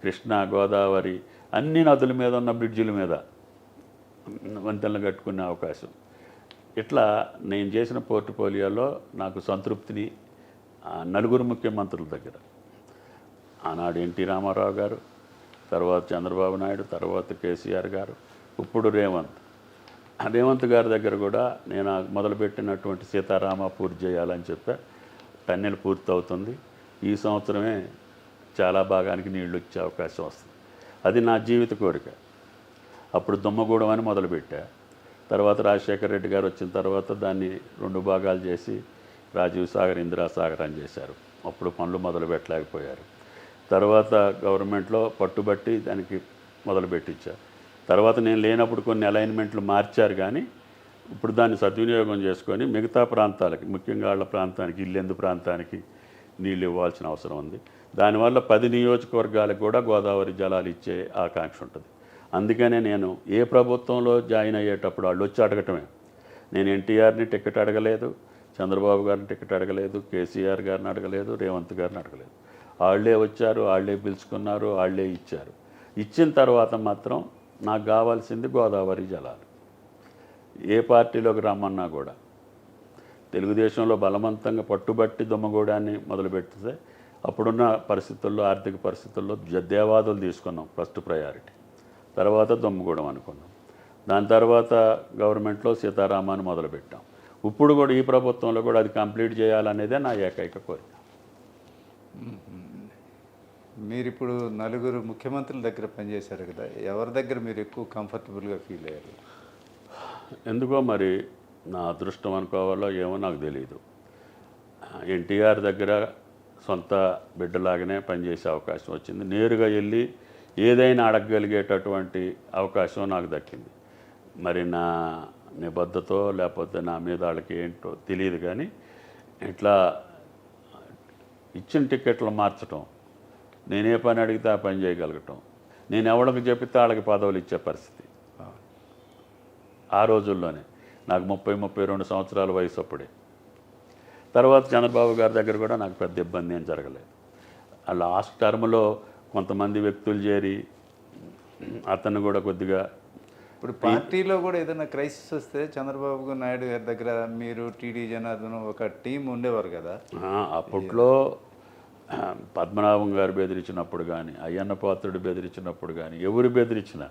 Krishna, Godavari అన్ని నదుల మీద ఉన్న బ్రిడ్జిల మీద వంతెనలు కట్టుకునే అవకాశం. ఇట్లా నేను చేసిన పోర్ట్ఫోలియోలో నాకు సంతృప్తిని నలుగురు ముఖ్యమంత్రుల దగ్గర, ఆనాడు ఎన్టీ రామారావు గారు, తర్వాత చంద్రబాబు నాయుడు, తర్వాత కేసీఆర్ గారు, ఇప్పుడు రేవంత్ గారి దగ్గర కూడా నేను మొదలుపెట్టినటువంటి సీతారామ పూర్తి చేయాలని చెప్పా. టన్నెల్ పూర్తి అవుతుంది. ఈ సంవత్సరమే చాలా భాగానికి నీళ్లు వచ్చే అవకాశం వస్తుంది. అది నా జీవిత కోరిక. అప్పుడు దుమ్మగూడెం అని మొదలుపెట్టా. తర్వాత రాజశేఖర రెడ్డి గారు వచ్చిన తర్వాత దాన్ని 2 భాగాలు చేసి రాజీవ్ సాగర్, ఇందిరా సాగర్ అని చేశారు. అప్పుడు పనులు మొదలు పెట్టలేకపోయారు. తర్వాత గవర్నమెంట్లో పట్టుబట్టి దానికి మొదలుపెట్టించారు. తర్వాత నేను లేనప్పుడు కొన్ని అలైన్మెంట్లు మార్చారు, కానీ ఇప్పుడు దాన్ని సద్వినియోగం చేసుకొని మిగతా ప్రాంతాలకి, ముఖ్యంగా వాళ్ళ ప్రాంతానికి, ఇల్లెందు ప్రాంతానికి నీళ్ళు ఇవ్వాల్సిన అవసరం ఉంది. దానివల్ల 10 నియోజకవర్గాలకు కూడా గోదావరి జలాలు ఇచ్చే ఆకాంక్ష ఉంటుంది. అందుకనే నేను ఏ ప్రభుత్వంలో జాయిన్ అయ్యేటప్పుడు వాళ్ళు వచ్చి అడగటమే. నేను ఎన్టీఆర్ని టికెట్ అడగలేదు, చంద్రబాబు గారిని టికెట్ అడగలేదు, కేసీఆర్ గారిని అడగలేదు, రేవంత్ గారిని అడగలేదు. వాళ్ళే వచ్చారు, వాళ్ళే పిలుచుకున్నారు, వాళ్ళే ఇచ్చారు. ఇచ్చిన తర్వాత మాత్రం నాకు కావాల్సింది గోదావరి జలాలు. ఏ పార్టీలోకి రమ్మన్నా కూడా తెలుగుదేశంలో బలవంతంగా పట్టుబట్టి దుమ్మగూడాన్ని మొదలుపెడితే అప్పుడున్న పరిస్థితుల్లో, ఆర్థిక పరిస్థితుల్లో దేవాదులు తీసుకున్నాం ఫస్ట్ ప్రయారిటీ. తర్వాత దుమ్మగూడెం అనుకున్నాం. దాని తర్వాత గవర్నమెంట్లో సీతారామాన్ని మొదలుపెట్టాం. ఇప్పుడు కూడా ఈ ప్రభుత్వంలో కూడా అది కంప్లీట్ చేయాలనేదే నా ఏకైక కోరిక.
మీరు ఇప్పుడు 4 ముఖ్యమంత్రుల దగ్గర పనిచేశారు కదా, ఎవరి దగ్గర మీరు ఎక్కువ కంఫర్టబుల్గా ఫీల్ అయ్యారు?
ఎందుకో మరి నా అదృష్టం అనుకోవాలో ఏమో నాకు తెలియదు. ఎన్టీఆర్ దగ్గర సొంత బిడ్డలాగానే పనిచేసే అవకాశం వచ్చింది. నేరుగా వెళ్ళి ఏదైనా అడగగలిగేటటువంటి అవకాశం నాకు దక్కింది. మరి నా నిబద్ధతో లేకపోతే నా మీద వాళ్ళకి ఏంటో తెలియదు, కానీ ఇట్లా ఇచ్చిన టికెట్లు మార్చటం, నేనే పని అడిగితే ఆ పని చేయగలగటం, నేను ఎవరికి చెప్పితే వాళ్ళకి పదవులు ఇచ్చే పరిస్థితి ఆ రోజుల్లోనే. నాకు 32 సంవత్సరాల వయసు అప్పుడే. తర్వాత చంద్రబాబు గారి దగ్గర కూడా నాకు పెద్ద ఇబ్బంది ఏం జరగలేదు. ఆ లాస్ట్ టర్మ్లో కొంతమంది వ్యక్తులు చేరి అతను కూడా కొద్దిగా
ఇప్పుడు పార్టీలో కూడా ఏదైనా క్రైసిస్ వస్తే చంద్రబాబు నాయుడు గారి దగ్గర మీరు టీడీ జనార్దన్ ఒక టీం ఉండేవారు కదా.
అప్పట్లో పద్మనాభం గారు బెదిరించినప్పుడు కానీ, అయ్యన్న పాత్రుడు బెదిరించినప్పుడు కానీ, ఎవరు బెదిరించినా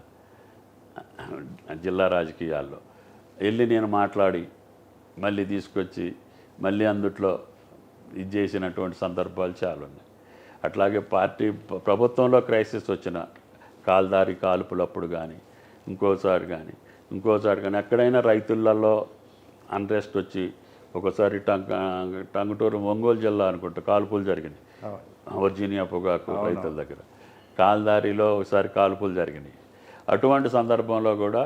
జిల్లా రాజకీయాల్లో వెళ్ళి నేను మాట్లాడి మళ్ళీ తీసుకొచ్చి మళ్ళీ అందుట్లో ఇది చేసినటువంటి సందర్భాలు చాలా ఉన్నాయి. అట్లాగే ప్రభుత్వంలో క్రైసిస్ వచ్చిన కాల్దారి కాల్పులప్పుడు కానీ ఇంకోసారి కానీ ఎక్కడైనా రైతులలో అన్రెస్ట్ వచ్చి ఒకసారి టంగుటూరు ఒంగోలు జిల్లా అనుకుంటా కాల్పులు జరిగినాయి, వర్జీనియా పొగాకు రైతుల దగ్గర. కాల్దారిలో ఒకసారి కాల్పులు జరిగినాయి. అటువంటి సందర్భంలో కూడా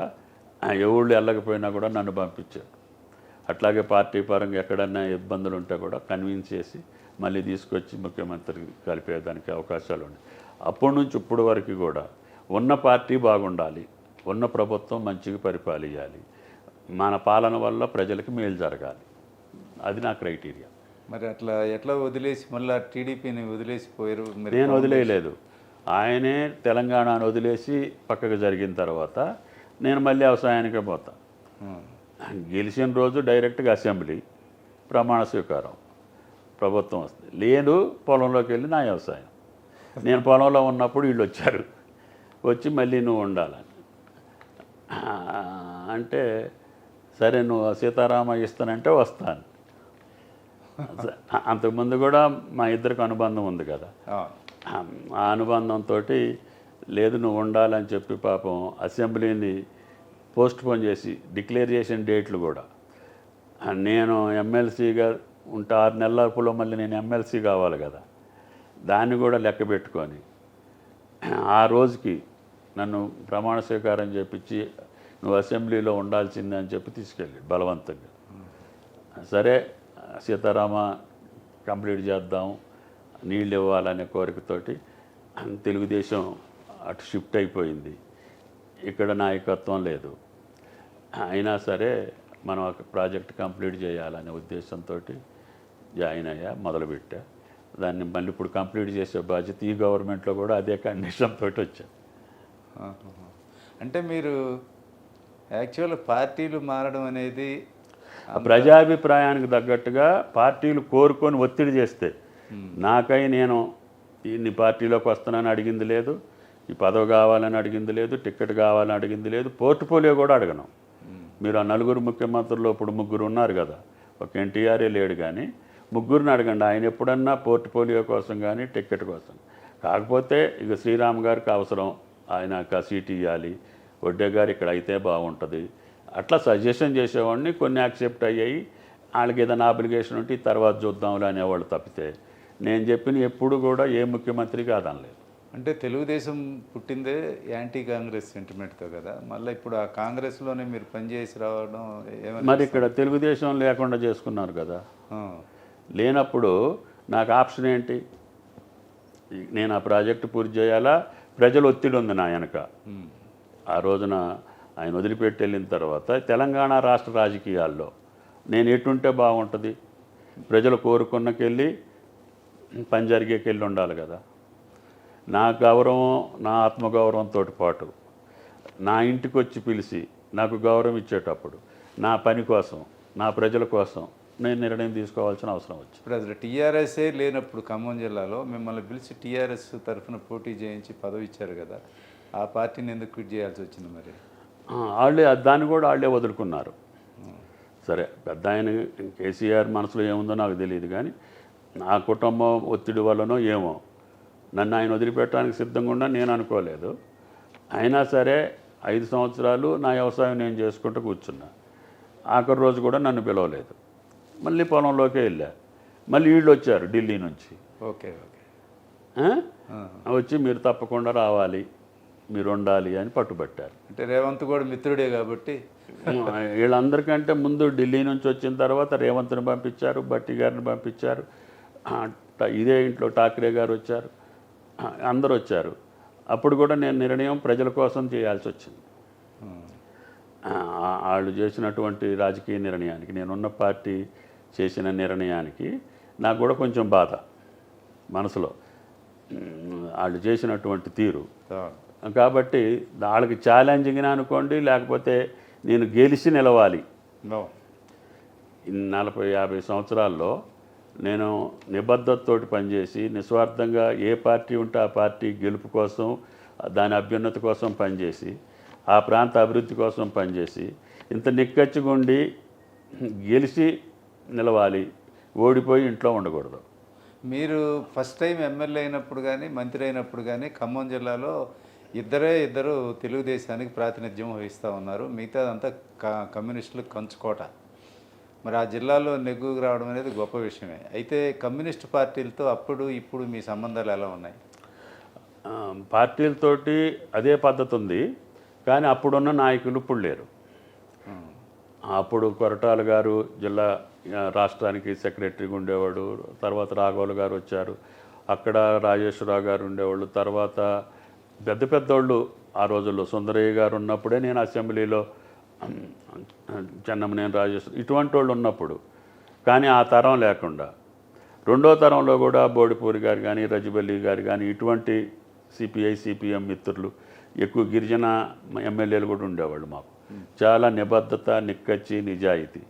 ఎవళ్ళు వెళ్ళకపోయినా కూడా నన్ను పంపించారు. అట్లాగే పార్టీ పరంగా ఎక్కడన్నా ఇబ్బందులు ఉంటే కూడా కన్విన్స్ చేసి మళ్ళీ తీసుకొచ్చి ముఖ్యమంత్రికి కలిపేదానికి అవకాశాలు ఉన్నాయి. అప్పటి నుంచి ఇప్పటి వరకు కూడా ఉన్న పార్టీ బాగుండాలి, ఉన్న ప్రభుత్వం మంచిగా పరిపాలించాలి, మన పాలన వల్ల ప్రజలకు మేలు జరగాలి, అది నా క్రైటీరియా.
మరి అట్లా ఎట్లా వదిలేసి మళ్ళీ టీడీపీని వదిలేసిపోయారు?
నేను వదిలేయలేదు, ఆయనే తెలంగాణను వదిలేసి పక్కకు జరిగిన తర్వాత నేను మళ్ళీ వ్యవసాయానికే పోతా. గెలిచిన రోజు డైరెక్ట్గా అసెంబ్లీ ప్రమాణ స్వీకారం, ప్రభుత్వం వస్తుంది. లేదు పొలంలోకి వెళ్ళి నా వ్యవసాయం. నేను పొలంలో ఉన్నప్పుడు వీళ్ళు వచ్చారు, వచ్చి మళ్ళీ నువ్వు ఉండాలని అంటే సరే నువ్వు సీతారామ ఇస్తానంటే వస్తాను. అంతకుముందు కూడా మా ఇద్దరికి అనుబంధం ఉంది కదా, ఆ అనుబంధంతో లేదు నువ్వు ఉండాలని చెప్పి పాపం అసెంబ్లీని పోస్ట్పోన్ చేసి డిక్లేర్ చేసిన డేట్లు కూడా నేను ఎమ్మెల్సీగా ఉంటే 6 నెలలపులో మళ్ళీ నేను ఎమ్మెల్సీ కావాలి కదా, దాన్ని కూడా లెక్క పెట్టుకొని ఆ రోజుకి నన్ను ప్రమాణ స్వీకారం చేపించి నువ్వు అసెంబ్లీలో ఉండాల్సిందే అని చెప్పి తీసుకెళ్ళి బలవంతంగా. సరే సీతారామ కంప్లీట్ చేద్దాం, నీళ్ళు ఇవ్వాలనే కోరికతోటి తెలుగుదేశం అటు షిఫ్ట్ అయిపోయింది. ఇక్కడ నాయకత్వం లేదు, అయినా సరే మనం ఒక ప్రాజెక్ట్ కంప్లీట్ చేయాలనే ఉద్దేశంతో జాయిన్ అయ్యా, మొదలుపెట్టా. దాన్ని మళ్ళీ ఇప్పుడు కంప్లీట్ చేసే బాధ్యత ఈ గవర్నమెంట్లో కూడా అదే కండిషన్ తోటి వచ్చా.
అంటే మీరు యాక్చువల్ పార్టీలు మారడం అనేది
ప్రజాభిప్రాయానికి తగ్గట్టుగా పార్టీలు కోరుకొని ఒత్తిడి చేస్తే, నాకై నేను ఇన్ని పార్టీలోకి వస్తానని అడిగింది లేదు, ఈ పదవి కావాలని అడిగింది లేదు, టికెట్ కావాలని అడిగింది లేదు, పోర్ట్ఫోలియో కూడా అడగను. మీరు ఆ 4 ముఖ్యమంత్రుల్లో ఇప్పుడు 3 ఉన్నారు కదా, ఒక ఎన్టీఆర్ఏ లేడు, కానీ 3 అడగండి, ఆయన ఎప్పుడన్నా పోర్ట్ఫోలియో కోసం కానీ టికెట్ కోసం. కాకపోతే ఇక శ్రీరామ్ గారికి అవసరం, ఆయన సీట్ ఇవ్వాలి, వడ్డే గారు ఇక్కడ అయితే బాగుంటుంది, అట్లా సజెషన్ చేసేవాడిని. కొన్ని యాక్సెప్ట్ అయ్యాయి, వాళ్ళకి ఏదైనా అప్లికేషన్ ఉంటే తర్వాత చూద్దాంలే అనేవాళ్ళు తప్పితే నేను చెప్పిన ఎప్పుడు కూడా ఏ ముఖ్యమంత్రి కాదనలేదు.
అంటే తెలుగుదేశం పుట్టిందే యాంటీ కాంగ్రెస్ సెంటిమెంట్తో కదా, మళ్ళీ ఇప్పుడు ఆ కాంగ్రెస్లోనే మీరు పనిచేసి రావడం
మరి ఇక్కడ తెలుగుదేశం లేకుండా చేసుకున్నారు కదా. లేనప్పుడు నాకు ఆప్షన్ ఏంటి? నేను ఆ ప్రాజెక్టు పూర్తి చేయాలా, ప్రజలు ఒత్తిడి ఉంది నా వెనక. ఆ రోజున ఆయన వదిలిపెట్టి వెళ్ళిన తర్వాత తెలంగాణ రాష్ట్ర రాజకీయాల్లో నేను ఎటుంటే బాగుంటుంది, ప్రజలు కోరుకున్నకెళ్ళి పని జరిగేకెళ్ళి ఉండాలి కదా. నా గౌరవం, నా ఆత్మగౌరవంతో పాటు నా ఇంటికి వచ్చి పిలిచి నాకు గౌరవం ఇచ్చేటప్పుడు నా పని కోసం, నా ప్రజల కోసం నేను నిర్ణయం తీసుకోవాల్సిన అవసరం వచ్చింది.
ఇప్పుడు అసలు టీఆర్ఎస్ఏ లేనప్పుడు ఖమ్మం జిల్లాలో మిమ్మల్ని పిలిచి టీఆర్ఎస్ తరఫున పోటీ చేయించి పదవి ఇచ్చారు కదా, ఆ పార్టీని ఎందుకు క్విట్ చేయాల్సి వచ్చింది? మరి
వాళ్ళే దాన్ని కూడా వాళ్ళే వదులుకున్నారు. సరే, పెద్ద ఆయన కేసీఆర్ మనసులో ఏముందో నాకు తెలియదు, కానీ నా కుటుంబం ఒత్తిడి వల్లనో ఏమో నన్ను ఆయన వదిలిపెట్టడానికి సిద్ధంగా ఉన్నా నేను అనుకోలేదు. అయినా సరే 5 సంవత్సరాలు నా వ్యవసాయం నేను చేసుకుంటూ కూర్చున్నా. ఆఖరి రోజు కూడా నన్ను పిలవలేదు, మళ్ళీ పొలంలోకే వెళ్ళా. మళ్ళీ వీళ్ళు వచ్చారు ఢిల్లీ నుంచి.
ఓకే
వచ్చి మీరు తప్పకుండా రావాలి, మీరు ఉండాలి అని పట్టుబట్టారు.
అంటే రేవంత్ కూడా మిత్రుడే కాబట్టి
వీళ్ళందరికంటే ముందు ఢిల్లీ నుంచి వచ్చిన తర్వాత రేవంత్ని పంపించారు, భట్టి గారిని పంపించారు, ఇదే ఇంట్లో ఠాక్రే గారు వచ్చారు, అందరూ వచ్చారు. అప్పుడు కూడా నేను నిర్ణయం ప్రజల కోసం చేయాల్సి వచ్చింది. వాళ్ళు చేసినటువంటి రాజకీయ నిర్ణయానికి, నేనున్న పార్టీ చేసిన నిర్ణయానికి నాకు కూడా కొంచెం బాధ మనసులో, వాళ్ళు చేసినటువంటి తీరు. కాబట్టి వాళ్ళకి ఛాలెంజింగ్ అనుకోండి, లేకపోతే నేను గెలిచి నిలవాలి. 40-50 సంవత్సరాల్లో నేను నిబద్ధతతోటి పనిచేసి నిస్వార్థంగా ఏ పార్టీ ఉంటే ఆ పార్టీ గెలుపు కోసం, దాని అభ్యున్నతి కోసం పనిచేసి, ఆ ప్రాంత అభివృద్ధి కోసం పనిచేసి, ఇంత నిక్కచ్చిగుండి గెలిచి నిలవాలి, ఓడిపోయి ఇంట్లో ఉండకూడదు.
మీరు ఫస్ట్ టైం ఎమ్మెల్యే అయినప్పుడు కానీ మంత్రి అయినప్పుడు కానీ ఖమ్మం జిల్లాలో ఇద్దరు తెలుగుదేశానికి ప్రాతినిధ్యం వహిస్తూ ఉన్నారు. మిగతాదంతా కమ్యూనిస్టులకు కంచుకోట. మరి ఆ జిల్లాలో నెగ్గుకు రావడం అనేది గొప్ప విషయమే. అయితే కమ్యూనిస్టు పార్టీలతో అప్పుడు ఇప్పుడు మీ సంబంధాలు ఎలా ఉన్నాయి?
పార్టీలతోటి అదే పద్ధతి ఉంది, కానీ అప్పుడున్న నాయకులు ఇప్పుడు లేరు. అప్పుడు కొరటాల గారు జిల్లా రాష్ట్రానికి సెక్రటరీగా ఉండేవాడు, తర్వాత రాఘవులు గారు వచ్చారు, అక్కడ రాజేశ్వరరావు గారు ఉండేవాళ్ళు, తర్వాత పెద్ద పెద్దోళ్ళు ఆ రోజుల్లో సుందరయ్య గారు ఉన్నప్పుడే నేను అసెంబ్లీలో చెన్నమనేని రాజేశ్వర ఇటువంటి వాళ్ళు ఉన్నప్పుడు. కానీ ఆ తరం లేకుండా రెండో తరంలో కూడా బోడిపూరి గారు కానీ రజిబల్లి గారు కానీ ఇటువంటి సిపిఐ సిపిఎం మిత్రులు, ఎక్కువ గిరిజన ఎమ్మెల్యేలు కూడా ఉండేవాళ్ళు. మాకు చాలా నిబద్ధత, నిక్కచ్చి, నిజాయితీ.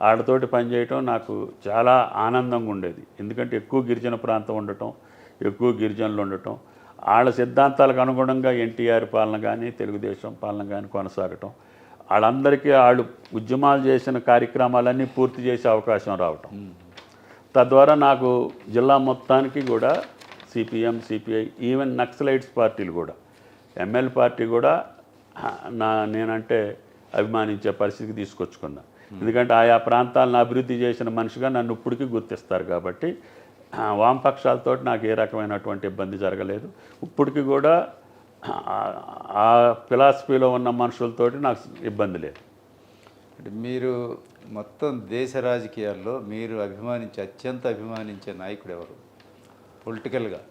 వాళ్ళతోటి పనిచేయటం నాకు చాలా ఆనందంగా ఉండేది. ఎందుకంటే ఎక్కువ గిరిజన ప్రాంతం ఉండటం, ఎక్కువ గిరిజనులు ఉండటం, వాళ్ళ సిద్ధాంతాలకు అనుగుణంగా ఎన్టీఆర్ పాలన కానీ తెలుగుదేశం పాలన కానీ కొనసాగటం, వాళ్ళందరికీ వాళ్ళు ఉద్యమాలు చేసిన కార్యక్రమాలన్నీ పూర్తి చేసే అవకాశం రావటం, తద్వారా నాకు జిల్లా మొత్తానికి కూడా సిపిఎం, సిపిఐ, ఈవెన్ నక్సలైట్స్ పార్టీలు కూడా, ఎంఎల్ పార్టీ కూడా నేనంటే అభిమానించే పరిస్థితికి తీసుకొచ్చుకున్నా. ఎందుకంటే ఆయా ప్రాంతాలను అభివృద్ధి చేసిన మనిషిగా నన్ను ఇప్పటికీ గుర్తిస్తారు. కాబట్టి వామపక్షాలతో నాకు ఏ రకమైనటువంటి ఇబ్బంది జరగలేదు. ఇప్పటికీ కూడా ఆ ఫిలాసఫీలో ఉన్న మనుషులతోటి నాకు ఇబ్బంది లేదు.
అంటే మీరు మొత్తం దేశ రాజకీయాల్లో మీరు అత్యంత అభిమానించే నాయకుడు ఎవరు పొలిటికల్గా?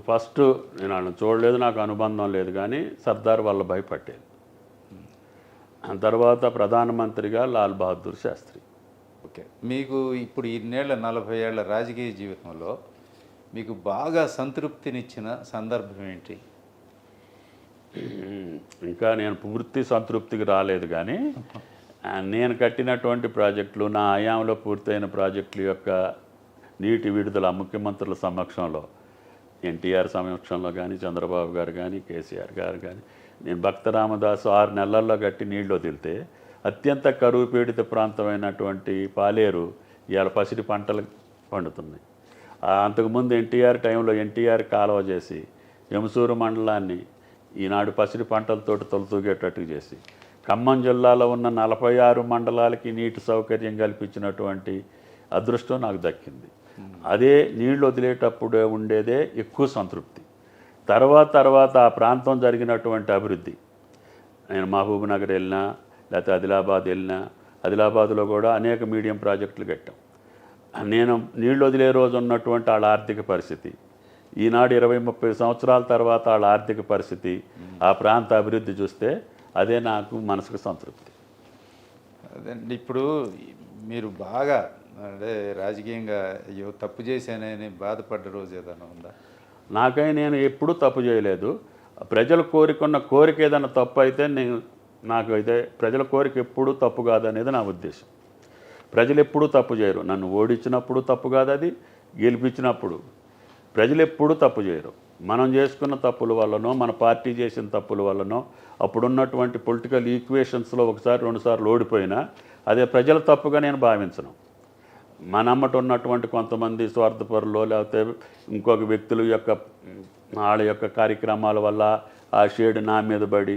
ఫస్ట్ నేను వాళ్ళని చూడలేదు, నాకు అనుబంధం లేదు, కానీ సర్దార్ వల్లభాయ్ పటేల్. తర్వాత ప్రధానమంత్రిగా లాల్ బహదూర్ శాస్త్రి.
ఓకే, మీకు ఇప్పుడు ఇన్నేళ్ల 40 ఏళ్ల రాజకీయ జీవితంలో మీకు బాగా సంతృప్తినిచ్చిన సందర్భం ఏంటి?
ఇంకా నేను పూర్తి సంతృప్తికి రాలేదు, కానీ నేను కట్టినటువంటి ప్రాజెక్టులు, నా హయాంలో పూర్తయిన ప్రాజెక్టుల యొక్క నీటి విడుదల ముఖ్యమంత్రుల సమక్షంలో, ఎన్టీఆర్ సమక్షంలో కానీ, చంద్రబాబు గారు కానీ, కేసీఆర్ గారు కానీ, నేను భక్త రామదాసు 6 నెలల్లో కట్టి నీళ్ళు వదిలితే అత్యంత కరువు పీడిత ప్రాంతమైనటువంటి పాలేరు ఇవాళ పసిడి పంటలు పండుతున్నాయి. అంతకుముందు ఎన్టీఆర్ టైంలో ఎన్టీఆర్ కాలువ చేసి యమసూరు మండలాన్ని ఈనాడు పసిడి పంటలతోటి తొలతూగేటట్టు చేసి ఖమ్మం జిల్లాలో ఉన్న 46 మండలాలకి నీటి సౌకర్యం కల్పించినటువంటి అదృష్టం నాకు దక్కింది. అదే నీళ్లు వదిలేటప్పుడు ఉండేదే ఎక్కువ సంతృప్తి. తర్వాత ఆ ప్రాంతం జరిగినటువంటి అభివృద్ధి, నేను మహబూబ్ నగర్ వెళ్ళినా, లేకపోతే ఆదిలాబాద్ వెళ్ళినా, ఆదిలాబాద్లో కూడా అనేక మీడియం ప్రాజెక్టులు కట్టాం. నేను నీళ్ళు వదిలే రోజు ఉన్నటువంటి వాళ్ళ ఆర్థిక పరిస్థితి, ఈనాడు 20-30 సంవత్సరాల తర్వాత వాళ్ళ ఆర్థిక పరిస్థితి, ఆ ప్రాంత అభివృద్ధి చూస్తే అదే నాకు మనసుకు సంతృప్తి.
అదండి, ఇప్పుడు మీరు బాగా అంటే రాజకీయంగా అయ్యో తప్పు చేశానని బాధపడ్డ రోజు ఏదైనా ఉందా?
నాకై నేను ఎప్పుడూ తప్పు చేయలేదు. ప్రజల కోరికున్న కోరిక ఏదైనా తప్పు అయితే నాకు అయితే ప్రజల కోరిక ఎప్పుడూ తప్పు కాదనేది నా ఉద్దేశం. ప్రజలు ఎప్పుడూ తప్పు చేయరు. నన్ను ఓడించినప్పుడు తప్పు కాదు, అది గెలిపించినప్పుడు ప్రజలు ఎప్పుడూ తప్పు చేయరు. మనం చేసుకున్న తప్పుల వల్లనో, మన పార్టీ చేసిన తప్పుల వల్లనో, అప్పుడున్నటువంటి పొలిటికల్ ఈక్వేషన్స్లో 1-2 సార్లు ఓడిపోయినా అదే ప్రజల తప్పుగా నేను భావించను. మనమ్మట ఉన్నటువంటి కొంతమంది స్వార్థపరులు, లేకపోతే ఇంకొక వ్యక్తుల యొక్క వాళ్ళ యొక్క కార్యక్రమాల వల్ల ఆ షేడు నా మీద పడి,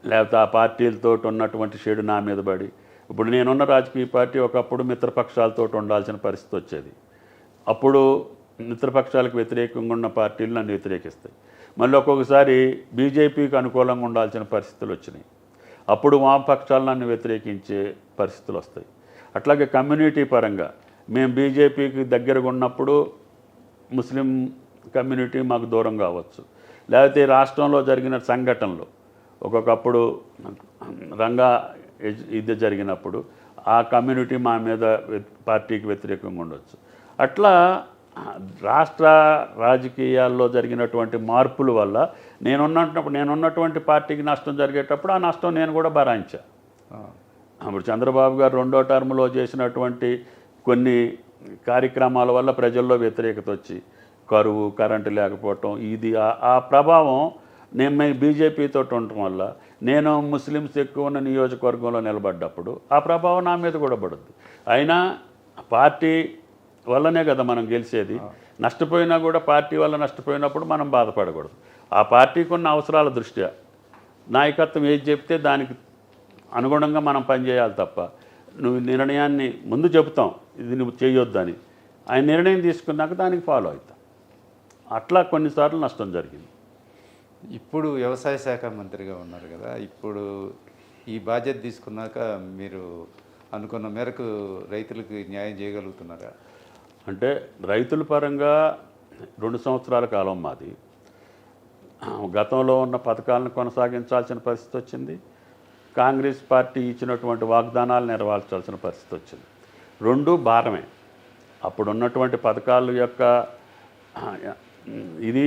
లేకపోతే ఆ పార్టీలతో ఉన్నటువంటి షేడు నా మీద పడి, ఇప్పుడు నేనున్న రాజకీయ పార్టీ ఒకప్పుడు మిత్రపక్షాలతో ఉండాల్సిన పరిస్థితి వచ్చేది. అప్పుడు మిత్రపక్షాలకు వ్యతిరేకంగా ఉన్న పార్టీలు నన్ను వ్యతిరేకిస్తాయి. మళ్ళీ ఒక్కొక్కసారి బీజేపీకి అనుకూలంగా ఉండాల్సిన పరిస్థితులు వచ్చినాయి. అప్పుడు వామపక్షాలు నన్ను వ్యతిరేకించే పరిస్థితులు వస్తాయి. అట్లాగే కమ్యూనిటీ పరంగా మేము బీజేపీకి దగ్గరగా ఉన్నప్పుడు ముస్లిం కమ్యూనిటీ మాకు దూరం కావచ్చు. లేకపోతే రాష్ట్రంలో జరిగిన సంఘటనలు ఒక్కొక్కప్పుడు రంగా ఇది జరిగినప్పుడు ఆ కమ్యూనిటీ మా మీద పార్టీకి వ్యతిరేకంగా ఉండొచ్చు. అట్లా రాష్ట్ర రాజకీయాల్లో జరిగినటువంటి మార్పుల వల్ల నేనున్నటువంటి పార్టీకి నష్టం జరిగేటప్పుడు ఆ నష్టం నేను కూడా భరాయించా. అప్పుడు చంద్రబాబు గారు 2వ టర్మ్లో చేసినటువంటి కొన్ని కార్యక్రమాల వల్ల ప్రజల్లో వ్యతిరేకత వచ్చి కరువు, కరెంటు లేకపోవటం, ఇది ఆ ప్రభావం నేను బీజేపీతో ఉండటం వల్ల నేను ముస్లిమ్స్ ఎక్కువ ఉన్న నియోజకవర్గంలో నిలబడ్డప్పుడు ఆ ప్రభావం నా మీద కూడా పడుద్ది. అయినా పార్టీ వల్లనే కదా మనం గెలిచేది. నష్టపోయినా కూడా పార్టీ వల్ల నష్టపోయినప్పుడు మనం బాధపడకూడదు. ఆ పార్టీకి ఉన్న అవసరాల దృష్ట్యా నాయకత్వం ఏది చెప్తే దానికి అనుగుణంగా మనం పనిచేయాలి తప్ప నువ్వు నిర్ణయాన్ని ముందు చెబుతాం ఇది నువ్వు చేయొద్దని, ఆయన నిర్ణయం తీసుకున్నాక దానికి ఫాలో అవుతాం. అట్లా కొన్నిసార్లు నష్టం జరిగింది.
ఇప్పుడు వ్యవసాయ శాఖ మంత్రిగా ఉన్నారు కదా, ఇప్పుడు ఈ బాధ్యత తీసుకున్నాక మీరు అనుకున్న మేరకు రైతులకు న్యాయం చేయగలుగుతున్నారా?
అంటే రైతుల పరంగా 2 సంవత్సరాల కాలం మాది. గతంలో ఉన్న పథకాలను కొనసాగించాల్సిన పరిస్థితి వచ్చింది. కాంగ్రెస్ పార్టీ ఇచ్చినటువంటి వాగ్దానాలు నెరవేర్చాల్సిన పరిస్థితి వచ్చింది. 2 భారమే. అప్పుడు ఉన్నటువంటి పథకాల యొక్క ఇది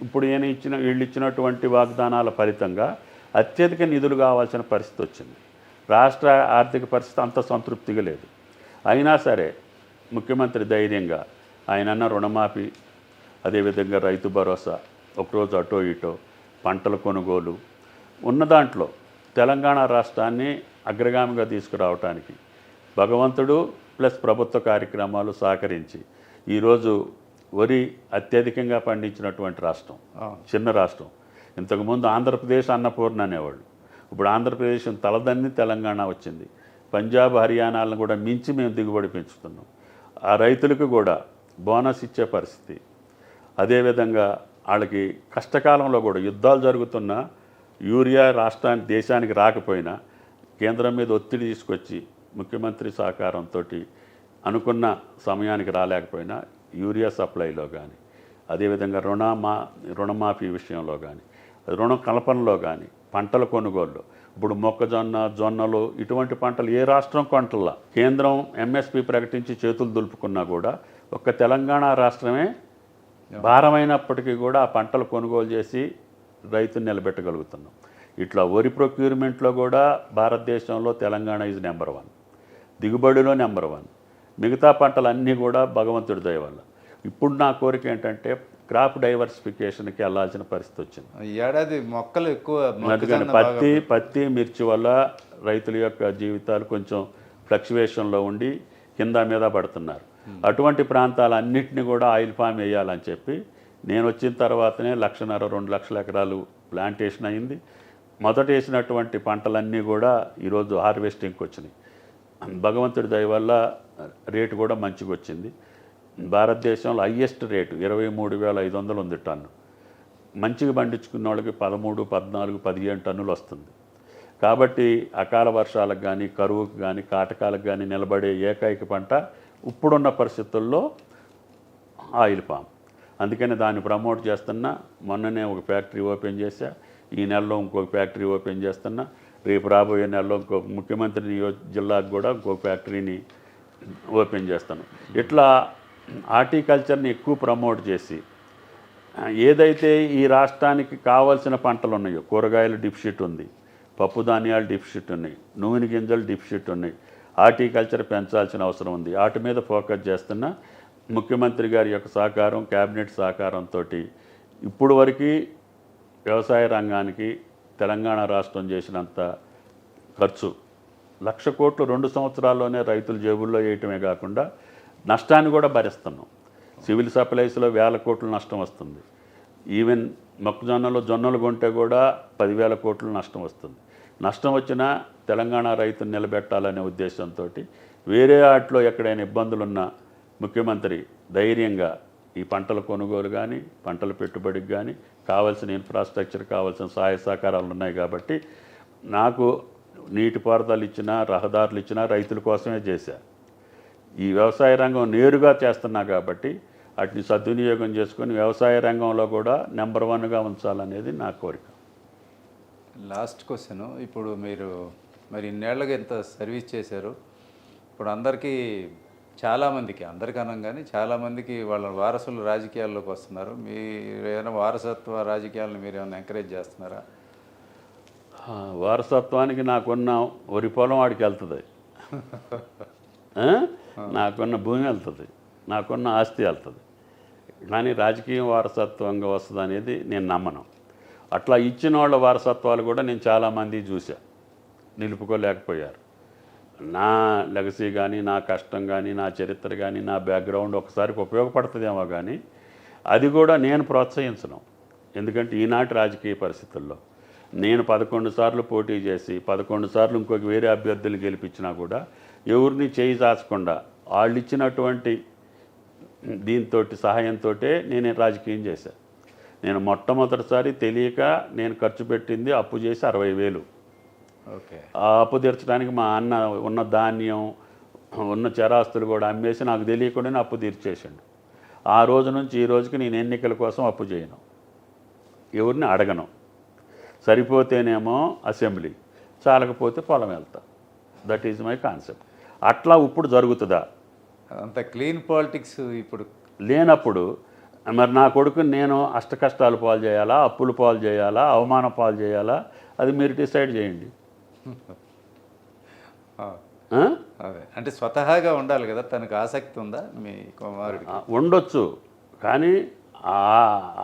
ఇప్పుడు వీళ్ళు ఇచ్చినటువంటి వాగ్దానాల ఫలితంగా అత్యధిక నిధులు కావాల్సిన పరిస్థితి వచ్చింది. రాష్ట్ర ఆర్థిక పరిస్థితి అంత సంతృప్తిగా లేదు. అయినా సరే ముఖ్యమంత్రి ధైర్యంగా ఆయన రుణమాఫీ, అదేవిధంగా రైతు భరోసా, ఒకరోజు అటో ఇటో పంటల కొనుగోలు ఉన్న దాంట్లో తెలంగాణ రాష్ట్రాన్ని అగ్రగామిగా తీసుకురావడానికి భగవంతుడు ప్లస్ ప్రభుత్వ కార్యక్రమాలు సహకరించి ఈరోజు వరి అత్యధికంగా పండించినటువంటి రాష్ట్రం, చిన్న రాష్ట్రం. ఇంతకుముందు ఆంధ్రప్రదేశ్ అన్నపూర్ణ అనేవాళ్ళు. ఇప్పుడు ఆంధ్రప్రదేశ్ తలదన్ని తెలంగాణ వచ్చింది. పంజాబ్, హర్యానాలను కూడా మించి మేము దిగుబడి పెంచుతున్నాం. ఆ రైతులకు కూడా బోనస్ ఇచ్చే పరిస్థితి. అదేవిధంగా వాళ్ళకి కష్టకాలంలో కూడా యుద్ధాలు జరుగుతున్న యూరియా దేశానికి రాకపోయినా కేంద్రం మీద ఒత్తిడి తీసుకొచ్చి ముఖ్యమంత్రి సహకారంతో అనుకున్న సమయానికి రాలేకపోయినా యూరియా సప్లైలో కానీ, అదేవిధంగా రుణమాఫీ విషయంలో కానీ, రుణ కల్పనలో కానీ, పంటల కొనుగోళ్ళు, ఇప్పుడు మొక్కజొన్న, జొన్నలు ఇటువంటి పంటలు ఏ రాష్ట్రం కొంటల్లా కేంద్రం ఎంఎస్పి ప్రకటించి చేతులు దులుపుకున్నా కూడా ఒక్క తెలంగాణ రాష్ట్రమే భారమైనప్పటికీ కూడా ఆ పంటలు కొనుగోలు చేసి రైతుని నిలబెట్టగలుగుతున్నాం. ఇట్లా వరి ప్రొక్యూర్మెంట్లో కూడా భారతదేశంలో తెలంగాణ ఈజ్ నెంబర్ 1, దిగుబడిలో నెంబర్ 1. మిగతా పంటలన్నీ కూడా భగవంతుడి దయ వల్ల. ఇప్పుడు నా కోరిక ఏంటంటే క్రాప్ డైవర్సిఫికేషన్కి వెళ్ళాల్సిన పరిస్థితి వచ్చింది.
ఈ ఏడాది మొక్కలు ఎక్కువ,
అందుకని పత్తి, మిర్చి వల్ల రైతుల యొక్క జీవితాలు కొంచెం ఫ్లక్చువేషన్లో ఉండి కింద మీద పడుతున్నారు. అటువంటి ప్రాంతాలన్నింటినీ కూడా ఆయిల్ ఫామ్ వేయాలని చెప్పి నేను వచ్చిన తర్వాతనే 1.5-2 లక్షల ఎకరాలు ప్లాంటేషన్ అయింది. మొదట వేసినటువంటి పంటలన్నీ కూడా ఈరోజు హార్వెస్టింగ్కి వచ్చినాయి. భగవంతుడి దయ వల్ల రేటు కూడా మంచిగా వచ్చింది. భారతదేశంలో హయ్యెస్ట్ రేటు 23,500 ఉంది టన్ను. మంచిగా పండించుకున్న వాళ్ళకి 13, 14, 15 టన్నులు వస్తుంది. కాబట్టి అకాల వర్షాలకు కానీ, కరువుకు కానీ, కాటకాలకు కానీ నిలబడే ఏకైక పంట ఇప్పుడున్న పరిస్థితుల్లో ఆయిల్ పామ్. అందుకని దాన్ని ప్రమోట్ చేస్తున్నా. మొన్ననే ఒక ఫ్యాక్టరీ ఓపెన్ చేశా. ఈ నెలలో ఇంకొక ఫ్యాక్టరీ ఓపెన్ చేస్తున్నా. రేపు రాబోయే నెలలో ఇంకొక ముఖ్యమంత్రి జిల్లాకు కూడా ఇంకొక ఫ్యాక్టరీని ఓపెన్ చేస్తాను. ఇట్లా హార్టికల్చర్ని ఎక్కువ ప్రమోట్ చేసి ఏదైతే ఈ రాష్ట్రానికి కావాల్సిన పంటలు ఉన్నాయో, కూరగాయలు డిఫిసిట్ ఉంది, పప్పు ధాన్యాలు డిఫిసిట్ ఉన్నాయి, నూనె గింజలు డిఫిసిట్ ఉన్నాయి, హార్టికల్చర్ పెంచాల్సిన అవసరం ఉంది. వాటి మీద ఫోకస్ చేస్తున్న ముఖ్యమంత్రి గారి యొక్క సహకారం, క్యాబినెట్ సహకారంతో ఇప్పుడు వరకు వ్యవసాయ రంగానికి తెలంగాణ రాష్ట్రం చేసినంత ఖర్చు 1,00,000 కోట్లు 2 సంవత్సరాల్లోనే రైతుల జేబుల్లో వేయటమే కాకుండా నష్టాన్ని కూడా భరిస్తున్నాం. సివిల్ సప్లైస్లో 1,000 కోట్ల నష్టం వస్తుంది. ఈవెన్ జొన్నలు కొంటే కూడా 10,000 కోట్ల నష్టం వస్తుంది. నష్టం వచ్చినా తెలంగాణ రైతును నిలబెట్టాలనే ఉద్దేశంతో వేరే వాటిలో ఎక్కడైనా ఇబ్బందులున్నా ముఖ్యమంత్రి ధైర్యంగా ఈ పంటల కొనుగోలు కానీ పంటల పెట్టుబడికి కానీ కావాల్సిన ఇన్ఫ్రాస్ట్రక్చర్ కావాల్సిన సహాయ సహకారాలు ఉన్నాయి కాబట్టి నాకు నీటిపారుదల ఇచ్చినా రహదారులు ఇచ్చినా రైతుల కోసమే చేశా. ఈ వ్యవసాయ రంగం నేరుగా చేస్తున్నా కాబట్టి వాటిని సద్వినియోగం చేసుకొని వ్యవసాయ రంగంలో కూడా నెంబర్ 1గా ఉంచాలనేది నా కోరిక.
లాస్ట్ క్వశ్చన్, ఇప్పుడు మీరు మరి ఇన్నేళ్ళగా ఎంత సర్వీస్ చేశారు, ఇప్పుడు అందరికీ చాలామందికి, అందరికీ అనం కానీ చాలామందికి వాళ్ళ వారసులు రాజకీయాల్లోకి వస్తున్నారు. మీరు ఏమైనా వారసత్వ రాజకీయాలను మీరు ఏమైనా ఎంకరేజ్ చేస్తున్నారా?
వారసత్వానికి నాకున్న వరి పొలం వాడికి వెళ్తుంది, నాకున్న భూమి వెళ్తుంది, నాకున్న ఆస్తి వెళ్తుంది. కానీ రాజకీయం వారసత్వంగా వస్తుంది అనేది నేను నమ్మను. అట్లా ఇచ్చిన వాళ్ళ వారసత్వాలు కూడా నేను చాలామంది చూసా, నిలుపుకోలేకపోయారు. నా లెగసీ కానీ నా కష్టం కానీ నా చరిత్ర కానీ నా బ్యాక్గ్రౌండ్ ఒకసారికి ఉపయోగపడుతుందేమో కానీ అది కూడా నేను ప్రోత్సహించను. ఎందుకంటే ఈనాటి రాజకీయ పరిస్థితుల్లో నేను 11 సార్లు పోటీ చేసి 11 సార్లు ఇంకొక వేరే అభ్యర్థులు గెలిపించినా కూడా ఎవరిని చేయి చాచకుండా వాళ్ళు ఇచ్చినటువంటి దీంతో సహాయంతో నేను రాజకీయం చేశాను. నేను మొట్టమొదటిసారి తెలియక నేను ఖర్చు పెట్టింది అప్పు చేసి 60,000.
ఓకే.
ఆ అప్పు తీర్చడానికి మా అన్న ఉన్న ధాన్యం ఉన్న చరాస్తులు కూడా అమ్మేసి నాకు తెలియకుండానే అప్పు తీర్చేసాడు. ఆ రోజు నుంచి ఈ రోజుకి నేను ఎన్నికల కోసం అప్పు చేయను, ఎవరిని అడగను. సరిపోతేనేమో అసెంబ్లీ, చాలకపోతే పొలం వెళ్తా. That is my concept. అట్లా ఇప్పుడు జరుగుతుందా?
అంత క్లీన్ పాలిటిక్స్ ఇప్పుడు
లేనప్పుడు మరి నా కొడుకుని నేను అష్టకష్టాలు పాలు చేయాలా, అప్పులు పాలు చేయాలా, అవమాన పాలు చేయాలా, అది మీరు డిసైడ్ చేయండి.
అదే అంటే స్వతహాగా ఉండాలి కదా, తనకు ఆసక్తి ఉందా మీ కుమారుడికి?
ఉండొచ్చు, కానీ ఆ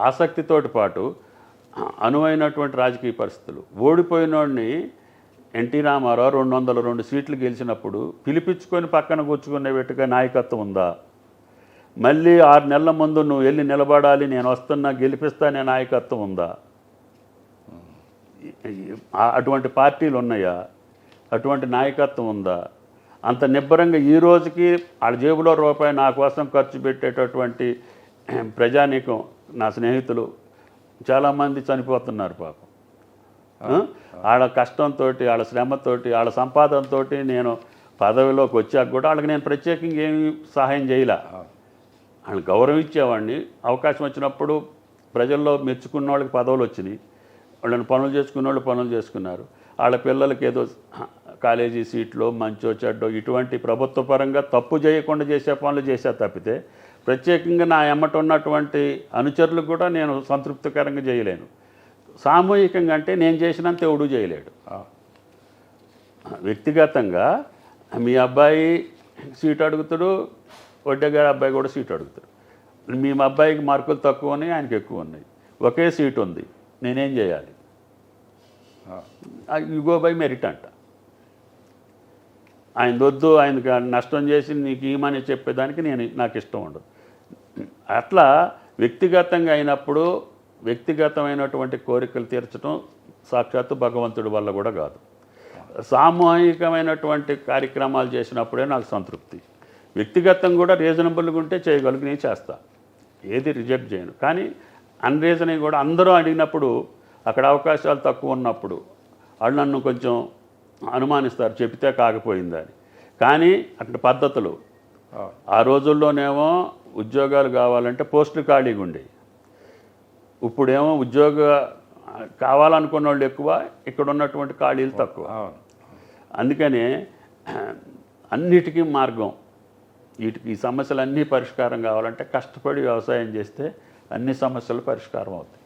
ఆసక్తితోటి పాటు అనువైనటువంటి రాజకీయ పరిస్థితులు. ఓడిపోయినోడిని ఎన్టీ రామారావు 202 సీట్లు గెలిచినప్పుడు పిలిపించుకొని పక్కన కూర్చుకునే పెట్టుగా నాయకత్వం ఉందా? మళ్ళీ 6 నెలల ముందు నువ్వు వెళ్ళి నిలబడాలి, నేను వస్తున్నా గెలిపిస్తానే నాయకత్వం ఉందా? అటువంటి పార్టీలు ఉన్నాయా? అటువంటి నాయకత్వం ఉందా? అంత నిబ్బరంగా ఈ రోజుకి వాళ్ళ జేబులో రూపాయి నా కోసం ఖర్చు పెట్టేటటువంటి ప్రజానీకం, నా స్నేహితులు చాలామంది చనిపోతున్నారు పాపం. వాళ్ళ కష్టంతో, వాళ్ళ శ్రమతోటి, వాళ్ళ సంపాదనతో నేను పదవిలోకి వచ్చాక కూడా వాళ్ళకి నేను ప్రత్యేకంగా ఏమి సహాయం చేయలే. వాళ్ళు గౌరవం ఇచ్చేవాడిని. అవకాశం వచ్చినప్పుడు ప్రజల్లో మెచ్చుకున్న వాళ్ళకి పదవులు వచ్చినాయి, వాళ్ళని పనులు చేసుకున్న వాళ్ళు పనులు చేసుకున్నారు. వాళ్ళ పిల్లలకి ఏదో కాలేజీ సీట్లో మంచో చెడ్డో ఇటువంటి ప్రభుత్వ పరంగా తప్పు చేయకుండా చేసే పనులు చేసే తప్పితే ప్రత్యేకంగా నా ఎమ్మట ఉన్నటువంటి అనుచరులకు కూడా నేను సంతృప్తికరంగా చేయలేను. సామూహికంగా అంటే నేను చేసినంత ఎవడూ చేయలేడు. వ్యక్తిగతంగా మీ అబ్బాయి సీట్ అడుగుతాడు, వడ్డేగారి అబ్బాయి కూడా సీట్ అడుగుతాడు. మీ అబ్బాయికి మార్కులు తక్కువ ఉన్నాయి, ఆయనకి ఎక్కువ ఉన్నాయి, ఒకే సీట్ ఉంది, నేనేం చేయాలి? యు గో బై మెరిట్ అంట. ఆయన వద్దు, ఆయనకి నష్టం చేసి నీకు ఏమని చెప్పేదానికి నాకు ఇష్టం ఉండదు. అట్లా వ్యక్తిగతంగా అయినప్పుడు వ్యక్తిగతమైనటువంటి కోరికలు తీర్చడం సాక్షాత్తు భగవంతుడి వల్ల కూడా కాదు. సామూహికమైనటువంటి కార్యక్రమాలు చేసినప్పుడే నాకు సంతృప్తి. వ్యక్తిగతం కూడా రీజనబుల్గా ఉంటే చేయగలిగినవి చేస్తా, ఏది రిజెక్ట్ చేయను. కానీ అన్రీజనవి కూడా అందరూ అడిగినప్పుడు, అక్కడ అవకాశాలు తక్కువ ఉన్నప్పుడు వాళ్ళు నన్ను కొంచెం అనుమానిస్తారు, చెప్తే కాకపోయిందని. కానీ అక్కడ పద్ధతులు, ఆ రోజుల్లోనేమో ఉద్యోగాలు కావాలంటే పోస్టులు ఖాళీగా ఉండేవి. ఇప్పుడేమో ఉద్యోగ కావాలనుకున్న వాళ్ళు ఎక్కువ, ఇక్కడ ఉన్నటువంటి ఖాళీలు తక్కువ. అందుకనే అన్నిటికీ మార్గం, ఈ సమస్యలన్నీ పరిష్కారం కావాలంటే కష్టపడి వ్యవసాయం చేస్తే అన్ని సమస్యలు పరిష్కారం అవుతాయి.